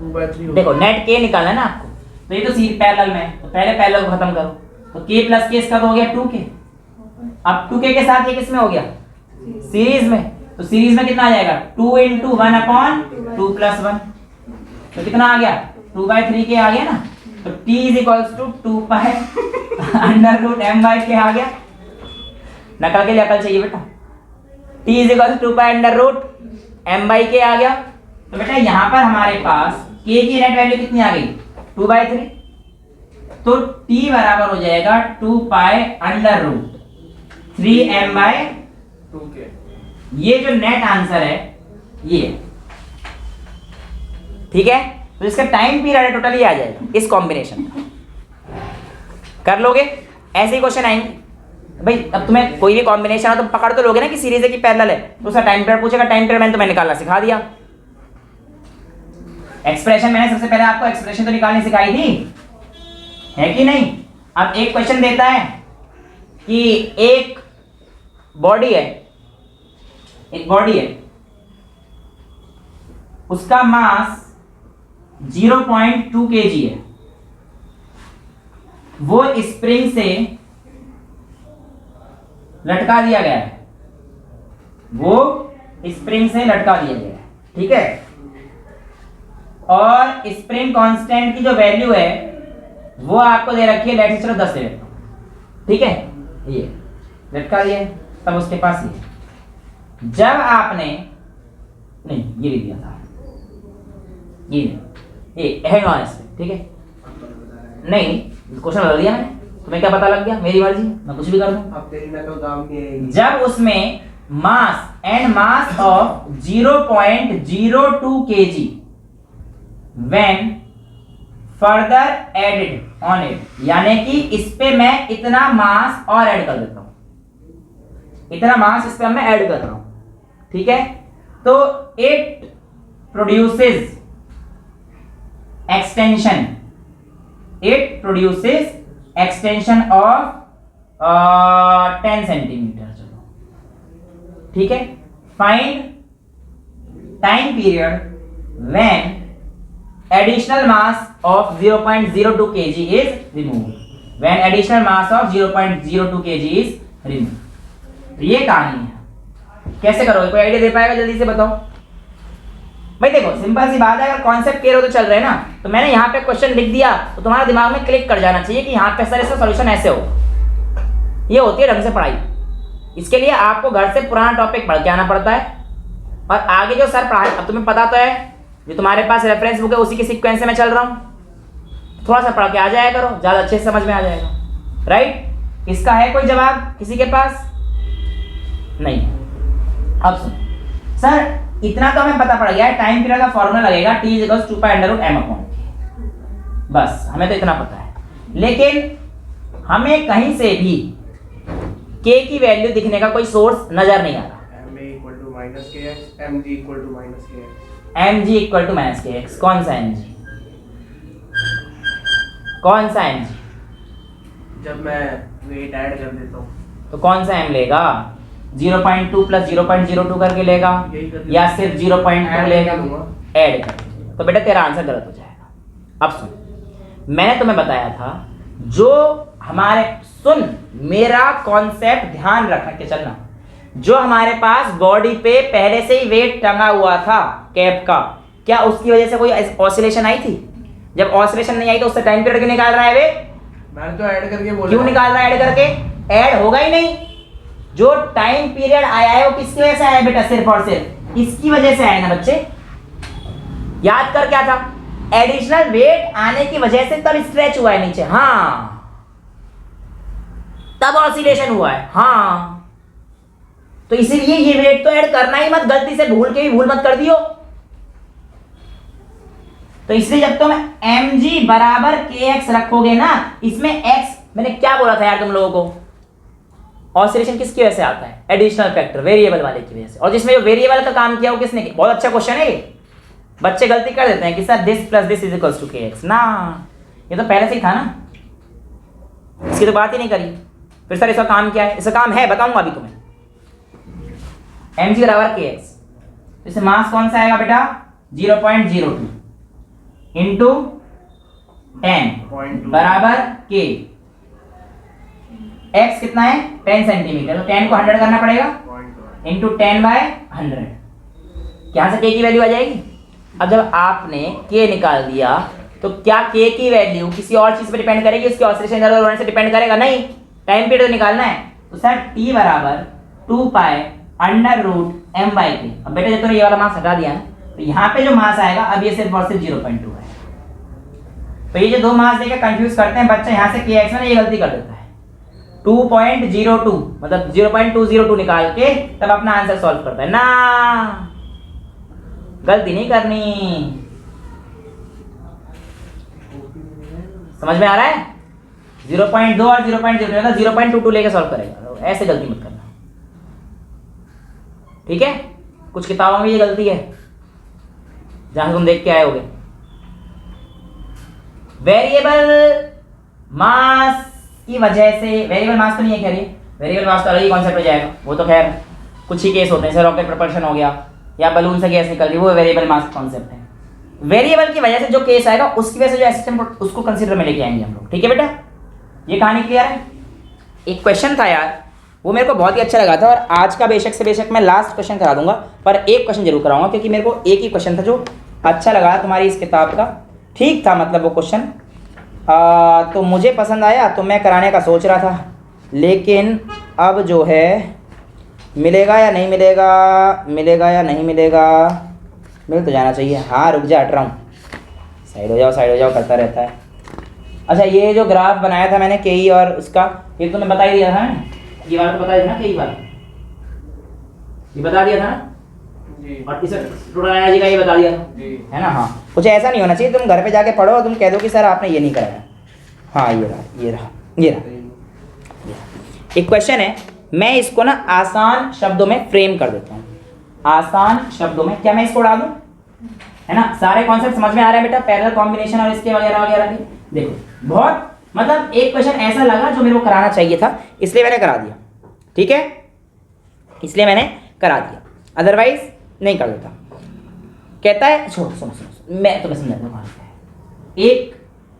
2/3 देखो नेट k निकालना है ना आपको, तो ये तो सी पैरेलल में है, तो पहले पैरेलल को खत्म करो, तो k प्लस k इसका तो हो गया 2k। अब 2k के साथ ये किस में हो गया? सीरीज में, तो सीरीज में कितना आ जाएगा? 2 into 1 अपॉन 2 प्लस 1, तो कितना आ गया? 2/3 k आ गया ना, तो t is equals to 2 pi under root m by k आ गया। नकल के लिए अकल चाहिए बेटा, t is equals 2 pi under root m by k आ गया। तो बेटा यहाँ पर हमारे पास k की नेट वैल्यू कितनी आ गई? 2/3, तो t बराबर हो जाएगा 2 pi under root 3m by 2k। ये जो नेट आंसर है ये, ठीक है? तो इसका टाइम पीरियड है टोटली आ जाएगा इस कॉम्बिनेशन का। कर लोगे? ऐसे ही क्वेश्चन आएंगे भाई। अब तुम्हें कोई भी कॉम्बिनेशन हो तो पकड़ तो लोगे ना कि सीरीज है कि पैरेलल है, तो उसका टाइम पीरियड पूछेगा। टाइम पीरियड मैंने तुम्हें निकालना सिखा दिया। एक्सप्रेशन मैंने सबसे पहले आपको एक्सप्रेशन तो निकालनी सिखाई थी, है कि नहीं? अब एक क्वेश्चन देता है कि एक बॉडी है, उसका मास 0.2 kg है, वो स्प्रिंग से लटका दिया गया है, वो स्प्रिंग से लटका दिया गया है, ठीक है। और स्प्रिंग कांस्टेंट की जो वैल्यू है वो आपको दे रखी है, लेट से चलो 10 ले लेता हूं, ठीक है। ये लटका दिया, तब उसके पास जब आपने नहीं ये भी दिया था, ये हैंग ऑन इस पे, ठीक है। नहीं क्वेश्चन बदल दिया मैंने, तुम्हें क्या पता लग गया, मेरी मर्जी, मैं कुछ भी कर दूं। अब तेरी नकल काम नहीं आएगी। जब उसमें mass of 0.02 kg when further added on it, यानी कि इस पे मैं इतना मास और ऐड कर देता हूं, इतना मास इस पे मैं ऐड कर रहा हूं, ठीक है। तो it produces extension, it produces extension of 10 centimetre, चलो ठीक है। Find time period when additional mass of 0.02 kg is removed, when additional mass of 0.02 kg is removed। तो ये कहानी है, कैसे करोगे, कोई आइडिया दे पाएगा जल्दी से बताओ भाई। देखो सिंपल सी बात है, अगर कॉन्सेप्ट क्लियर हो तो चल रहे हैं ना। तो मैंने यहाँ पे क्वेश्चन लिख दिया तो तुम्हारे दिमाग में क्लिक कर जाना चाहिए कि यहाँ पे सर इसका सॉल्यूशन ऐसे हो। ये होती है ढंग से पढ़ाई। इसके लिए आपको घर से पुराना टॉपिक पढ़ के आना पड़ता है, और आगे जो सर पढ़ाए, अब तुम्हें पता तो है जो तुम्हारे पास रेफरेंस बुक है उसी के सीक्वेंस से मैं चल रहा हूँ, थोड़ा सा पढ़ के आ जाया करो, ज़्यादा अच्छे से समझ में आ जाएगा, राइट। इसका है कोई जवाब किसी के पास? नहीं। अब सुन सर, इतना तो हमें पता पड़ गया है, टाइम पीरियड का फॉर्मूला लगेगा T = 2π√m/k, बस हमें तो इतना पता है। लेकिन हमें कहीं से भी k की वैल्यू दिखने का कोई सोर्स नजर नहीं आ रहा। mg = -kx, mg = -kx, कौन सा mg, कौन सा mg? जब मैं वेट ऐड कर देता हूँ तो कौन सा m लेगा? 0.2 + 0.02 करके लेगा या सिर्फ 0.2 लेगा? ऐड कर। तो बेटा तेरा आंसर गलत हो जाएगा। अब सुन, मैंने तुम्हें बताया था जो हमारे, सुन मेरा कॉन्सेप्ट ध्यान रख के चलना, जो हमारे पास बॉडी पे पहले से ही वेट टंगा हुआ था कैप का, क्या उसकी वजह से कोई ऑसिलेशन आई थी? जब ऑसिलेशन नहीं आई तो उससे टाइम पीरियड क्यों निकाल रहा है वे? मैंने तो ऐड करके बोला। क्यों निकाल रहा है ऐड करके? ऐड होगा ही नहीं। जो टाइम पीरियड आया है वो किसकी वजह से आया बेटा? सिर्फ और सिर्फ इसकी वजह से आया ना बच्चे। याद कर क्या था? एडिशनल वेट आने की वजह से तब स्ट्रेच हुआ है नीचे, हाँ, तब ऑसिलेशन हुआ है, हाँ। तो इसीलिए ये वेट तो ऐड करना ही मत, गलती से भूल के भी भूल मत कर दियो। तो इसलिए जब तुम mg = kx रखोगे ना, इसमें x, मैंने क्या बोला था यार तुम लोगों को? ऑसिलेशन किसकी वजह से आता है? एडिशनल फैक्टर, वेरिएबल वाले की वजह से। और जिसमें जो वेरिएबल का काम किया वो किसने किया? बहुत अच्छा क्वेश्चन है ये। बच्चे गलती कर देते हैं कि सर दिस + दिस = kx, ना, ये तो पहले से ही था ना, इसकी तो बात ही नहीं करी। फिर सर इसका काम क्या है? इसका काम है, बताऊंगा अभी तुम्हें। mg = kx, इससे मास कौन सा आएगा बेटा? 0.02 इंटू 10 = k। x कितना है? 10 सेंटीमीटर, तो 10 को 100 करना पड़ेगा इंटू 10/100, यहाँ से k की वैल्यू आ जाएगी। अब जब आपने k निकाल दिया तो क्या k की वैल्यू किसी और चीज पे डिपेंड करेगी? उसकी ऑसिलेशन इधर होने से डिपेंड करेगा? नहीं, टाइम पीरियड तो निकालना है। तो सर t = 2π√m/k। अब बेटा जब तुमने ये वाला मास हटा दिया ना, तो यहाँ पे जो मास आएगा अब ये सिर्फ और सिर्फ 0.2 है। तो ये जो दो मास देकर कंफ्यूज करते हैं बच्चे, यहाँ से kx में ये गलती कर देता है, 2.02 मतलब 0.202 निकाल के तब अपना आंसर सॉल्व करता है ना। गलती नहीं करनी, समझ में आ रहा है? 0.2 और 0.02 0.22 लेके सॉल्व करेगा, ऐसे गलती मत करना, ठीक है? कुछ किताबों में ये गलती है जहां तुम देख के आए होगे। वेरिएबल मास की वजह से, वेरिएबल मास तो नहीं है, कह रही वेरिएबल मास तो अलग ही कॉन्सेप्ट हो जाएगा, वो तो खैर कुछ ही केस होते हैं, जैसे रॉकेट प्रपल्शन हो गया, या बलून से गैस निकल रही है, वो वेरिएबल मास कॉन्सेप्ट है। वेरिएबल की वजह से जो केस आएगा उसकी वजह से जो एसिस्टेंट उसको कंसीडर में लेके आएंगे हम लोग। ठीक है बेटा, ये कहानी क्लियर है। एक क्वेश्चन था यार, वो मेरे को बहुत ही अच्छा लगा था, और आज का बेशक से बेशक मैं लास्ट क्वेश्चन करा दूंगा, पर एक क्वेश्चन जरूर कराऊंगा क्योंकि मेरे को एक ही क्वेश्चन था जो अच्छा लगा तुम्हारी इस किताब का। ठीक था मतलब वो क्वेश्चन, तो मुझे पसंद आया तो मैं कराने का सोच रहा था, लेकिन अब जो है मिलेगा या नहीं मिलेगा, मिलेगा या नहीं मिलेगा, मिल तो जाना चाहिए। हाँ रुक जा, हट रहा हूँ, साइड हो जाओ करता रहता है। अच्छा, ये जो ग्राफ बनाया था मैंने केई और उसका, ये तो मैं बता ही दिया था ना, ये वाला तो बता दिया ना, केई वाला ये बता दिया था ना जी, और इसे टोटल एनर्जी का ये बता दिया था जी। है ना। हाँ, कुछ ऐसा नहीं होना चाहिए तुम घर पे जाके पढ़ो और तुम कह दो कि सर आपने ये नहीं कराया। हाँ ये रहा। एक क्वेश्चन है, मैं इसको ना आसान शब्दों में फ्रेम कर देता हूँ। आसान शब्दों में क्या मैं इसको उड़ा दूँ, है ना। सारे कॉन्सेप्ट समझ में आ रहे हैं बेटा, पैरेलल कॉम्बिनेशन और इसके वगैरह वगैरह के। देखो बहुत मतलब एक क्वेश्चन ऐसा लगा जो मेरे को कराना चाहिए था, इसलिए मैंने करा दिया। ठीक है, इसलिए मैंने करा दिया, अदरवाइज नहीं कर देता। कहता है, छोड़ो सुनो, मैं तुम्हें समझाता हूँ। एक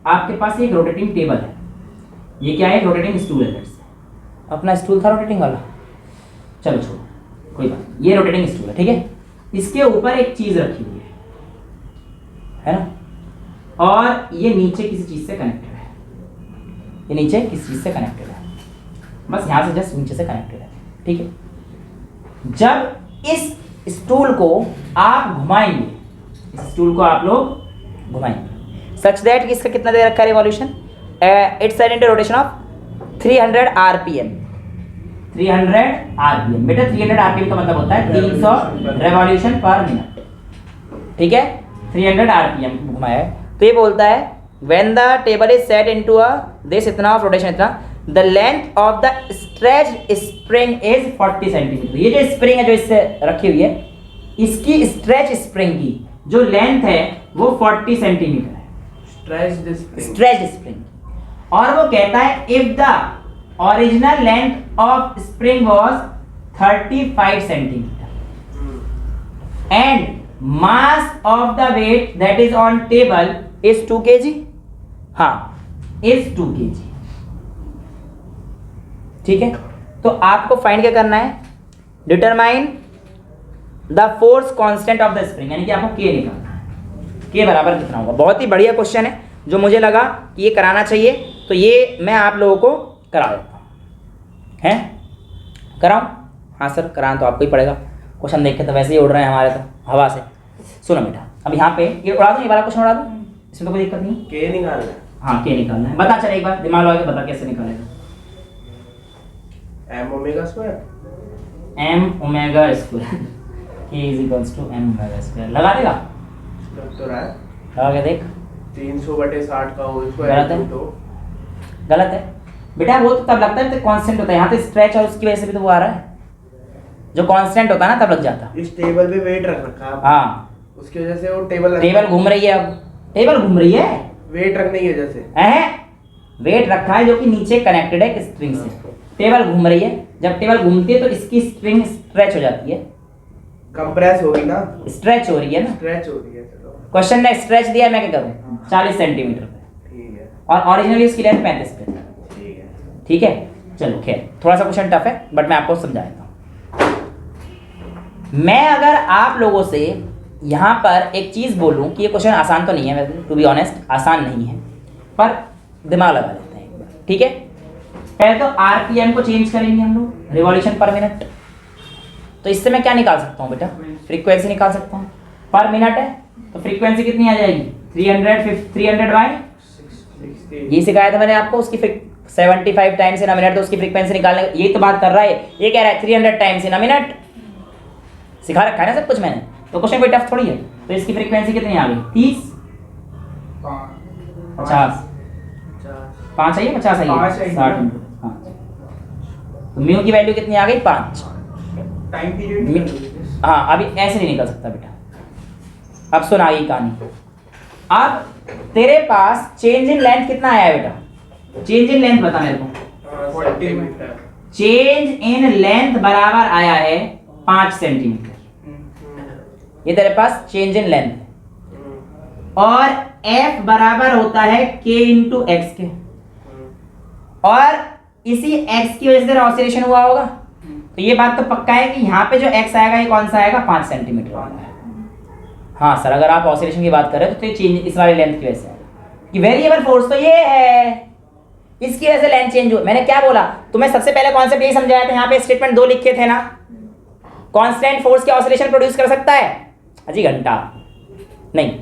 आपके पास एक रोटेटिंग टेबल है, ये क्या है, रोटेटिंग स्टूल है। अपना स्टूल था रोटेटिंग वाला, चलो छोड़ो कोई बात, ये रोटेटिंग स्टूल है। ठीक है, इसके ऊपर एक चीज रखी हुई है ना, और ये नीचे किसी चीज से कनेक्टेड है, ये नीचे किसी चीज से कनेक्टेड है, बस यहाँ से जस्ट नीचे से कनेक्टेड है। ठीक है, जब इस स्टूल को आप घुमाएंगे, इस स्टूल को आप लोग घुमाएंगे सच दैट कि इसका कितना दे रखा है revolution, it's set into rotation of 300 RPM. 300 RPM बेटा, 300 आरपीएम का मतलब होता है 300 रेवोल्यूशन पर मिनट। ठीक है, 300 आरपीएम घुमाया है, तो ये बोलता है when the table is set into a this इतना ऑफ रोटेशन इतना, the length of the stretch spring is 40 centimetre. ये जो स्प्रिंग है जो इससे रखी हुई है, इसकी स्ट्रेच स्प्रिंग की जो लेंथ है वो 40 सेंटीमीटर है, स्ट्रेच स्प्रिंग। और वो कहता है if the original length of spring was 35 centimetre and mass of the weight that is on table is 2 kg। हाँ, इज 2 kg। ठीक है, तो आपको फाइंड क्या करना है, determine the force constant of the spring, यानी कि आपको के निकालना है, के बराबर कितना होगा। बहुत ही बढ़िया क्वेश्चन है जो मुझे लगा कि ये कराना चाहिए, तो ये मैं आप लोगों को करा देता हूँ। हैं, कराऊँ? हाँ सर, कराना तो आपको ही पड़ेगा, क्वेश्चन देख के तो वैसे ही उड़ रहे हैं हमारे तो हवा से। सुनो बेटा, अब यहाँ पे ये उड़ा दूँ, ये वाला क्वेश्चन उड़ा दूँ, इसमें तो कोई दिक्कत नहीं। के निकालना है। हाँ, के निकालना है, बता चल एक बार, दिमाग लगा के बता कैसे निकालेगा। m omega square, m omega square k is equals to m omega square. लगा देगा, लग तो रहा है। लगा के देख। 300/60 का होल गलत स्क्वायर है। तो गलत है बेटा, वो तो तब लगता है तो कांस्टेंट होता है, यहाँ तो स्ट्रेच और उसकी वजह से भी तो वो आ रहा है, जो कांस्टेंट होता है ना तब लग जाता। इस टेबल पे वेट रख रखा है, हाँ, उसकी वजह से वो टेबल टेबल घूम रही है, अब टेबल घूम रही है, वेट रखने की वजह से वेट रखा है जो कि नीचे कनेक्टेड है स्ट्रिंग से, टेबल घूम रही है। जब टेबल घूमती है तो इसकी स्ट्रिंग स्ट्रेच हो जाती है, कंप्रेस होगी ना, स्ट्रेच हो रही है ना। स्ट्रेच हो रही है। चलो क्वेश्चन ने स्ट्रेच दिया, मैं क्या करूँ, 40 सेंटीमीटर पे, ठीक है, और ओरिजिनली उसकी लेंथ 35 पे। ठीक है। ठीक है, चलो खैर थोड़ा सा क्वेश्चन टफ है बट मैं आपको समझा देता हूँ। मैं अगर आप लोगों से यहाँ पर एक चीज़ बोलूँ कि ये क्वेश्चन आसान तो नहीं है, वैसे टू बी ऑनेस्ट आसान नहीं है, पर दिमाग लगा लेते हैं एक बार। ठीक है, पहले तो आरपीएम को चेंज करेंगे हम लोग, रिवॉल्यूशन पर मिनट। तो इससे मैं क्या निकाल सकता हूँ बेटा, फ्रीक्वेंसी निकाल सकता हूँ। पर मिनट है तो फ्रीक्वेंसी कितनी आ जाएगी, 300 बाय 60 ये सिखाया था मैंने आपको, उसकी 75 टाइम्स इन अ मिनट, तो उसकी फ्रीक्वेंसी निकालने, यही तो बात कर रहा है। ये कह रहा है 300 टाइम्स इन अ मिनट, सिखा रखा है ना सब कुछ मैंने, तो क्वेश्चन कोई टफ थोड़ी है। तो इसकी फ्रीक्वेंसी कितनी आ गई, 30, 50, 5 आई है, 50 आई है, 60 तो म्यू की वैल्यू कितनी आ गई, 5। Time period. हाँ, अभी ऐसे नहीं निकल सकता बेटा। अब सुन आगे कहानी। अब तेरे पास चेंज इन लेंथ कितना आया है बेटा, चेंज इन लेंथ बता मेरे को। 40 मीटर। चेंज इन लेंथ बराबर आया है 5 सेंटीमीटर। ये तेरे पास चेंज इन लेंथ है, और f बराबर होता है k इंटू एक्स के, और इसी x की वजह से तेरा ऑसिलेशन हुआ होगा। तो ये बात तो पक्का है कि यहाँ पे जो x आएगा ये कौन सा आएगा, 5 सेंटीमीटर वाला है। हाँ सर, अगर आप ऑसिलेशन की बात कर रहे हो तो ये चेंज इस वाली लेंथ की वजह से आएगा कि वेरिएबल फोर्स तो ये है, इसकी वजह से लेंथ चेंज हुआ। मैंने क्या बोला तुम्हें, सबसे पहले कॉन्सेप्ट यही समझाया था। यहाँ पे स्टेटमेंट 2 लिखे थे ना, कांस्टेंट फोर्स के ऑसिलेशन प्रोड्यूस कर सकता है, अजी घंटा नहीं,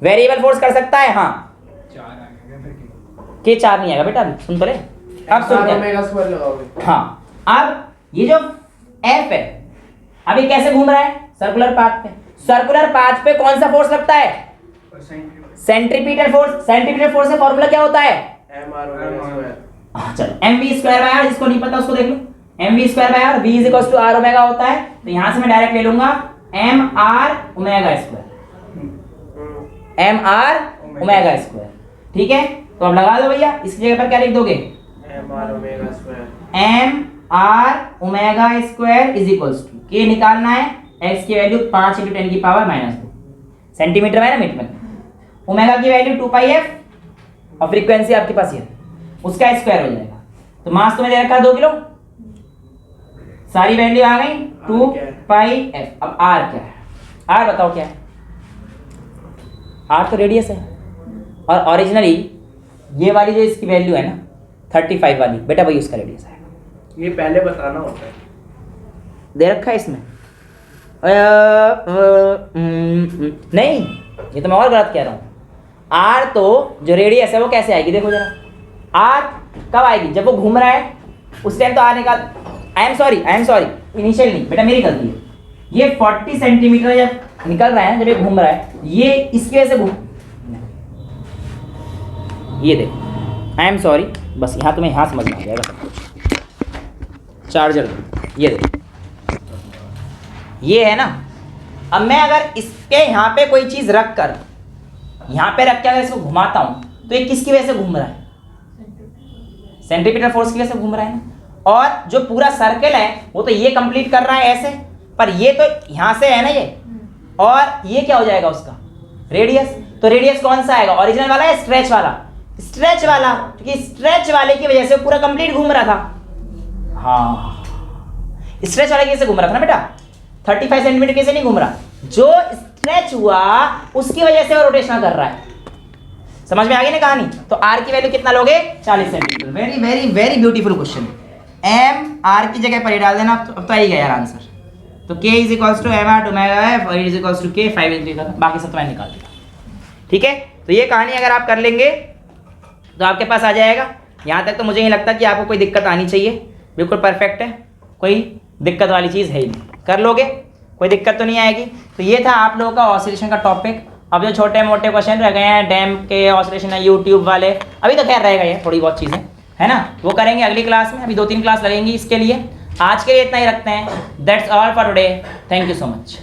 वेरिएबल फोर्स कर सकता है, हाँ के 4 नहीं आएगा बेटा, सुन तो ले, अब सुन ओमेगा स्क्वायर लगाओगे। हाँ, अब ये जो एफ है अभी कैसे घूम रहा है, सर्कुलर पाथ पे। सर्कुलर पाथ पे कौन सा फोर्स लगता है, सेंट्रीपिटल फोर्स। सेंट्रीपिटल फोर्स का फॉर्मूला क्या होता है, m r ओमेगा स्क्वायर। चलो mv स्क्वायर बाय r, जिसको नहीं पता उसको देख लो, mv square by r, v is equal to r omega होता है। तो यहां से मैं डायरेक्ट ले लूंगा m r omega square, m r omega square, ठीक है। तो अब लगा दो भैया, इसकी जगह पर क्या लिख दोगे, m r omega square, m r omega square is equal to, k निकालना है, x की वैल्यू 5 × 10 की पावर -2 सेंटीमीटर में ना, मीटर में। ओमेगा की वैल्यू 2πf, और फ्रीक्वेंसी आपके पास ये, उसका स्क्वायर हो जाएगा। तो मास तुम्हें दे रखा है 2 किलो, सारी वैल्यू आ गई 2πf। अब r क्या है, r बताओ क्या है, r तो रेडियस है, और ओरिजिनली ये वाली जो इसकी वैल्यू है ना 35 वाली, बेटा वही उसका रेडियस है। ये पहले बताना होता है, दे रखा है इसमें नहीं, ये तो मैं और गलत कह रहा हूँ। आर तो जो रेडियस है वो कैसे आएगी, देखो जरा, आर कब आएगी, जब वो घूम रहा है उस टाइम तो आर निकाल, आई एम सॉरी इनिशियल नहीं बेटा, मेरी गलती है। ये 40 सेंटीमीटर जब निकल रहा है, जब ये घूम रहा है, ये इसकी वजह से घूम, ये देख, आई एम सॉरी, बस यहाँ तुम्हें यहाँ समझ में आ जाएगा सब कुछ। चार्जर ये देख, ये है ना, अब मैं अगर इसके यहाँ पे कोई चीज़ रख कर, यहाँ पे रख के अगर इसको घुमाता हूँ, तो ये किसकी वजह से घूम रहा है, सेंट्रीपिटल फोर्स की वजह से घूम रहा है ना। और जो पूरा सर्कल है वो तो ये कंप्लीट कर रहा है ऐसे, पर ये तो यहाँ से है ना ये, और ये क्या हो जाएगा उसका रेडियस। तो रेडियस कौन सा आएगा, ओरिजिनल वाला या स्ट्रेच वाला, स्ट्रेच वाला, क्योंकि स्ट्रेच वाले की वजह से पूरा कंप्लीट घूम रहा था। हाँ, स्ट्रेच वाले की वजह से घूम रहा था ना बेटा, 35 सेंटीमीटर कैसे नहीं घूम रहा, जो स्ट्रेच हुआ उसकी वजह से वो रोटेशन कर रहा है। समझ में आ गई ना कहानी। तो r की वैल्यू कितना लोगे, 40 centimetre. Very very very beautiful question. m r की जगह पर ही डाल देना, अब तो आ ही गया यार आंसर। तो k is equals to m r omega f और is equals to k 5 into करना, बाकी सब तो मैं निकाल दिया, ठीक है। तो ये कहानी अगर आप कर लेंगे तो आपके पास आ जाएगा। यहाँ तक तो मुझे नहीं लगता कि आपको कोई दिक्कत आनी चाहिए, बिल्कुल परफेक्ट है, कोई दिक्कत वाली चीज़ है ही नहीं, कर लोगे, कोई दिक्कत तो नहीं आएगी। तो ये था आप लोगों का ऑसिलेशन का टॉपिक। अब जो छोटे मोटे क्वेश्चन रह गए हैं डैम के ऑसिलेशन है, यूट्यूब वाले, अभी तो खैर रहेगा ये थोड़ी बहुत चीज़ें है ना, वो करेंगे अगली क्लास में। अभी 2-3 क्लास लगेंगी इसके लिए। आज के लिए इतना ही रखते हैं। That's all for today, thank you so much.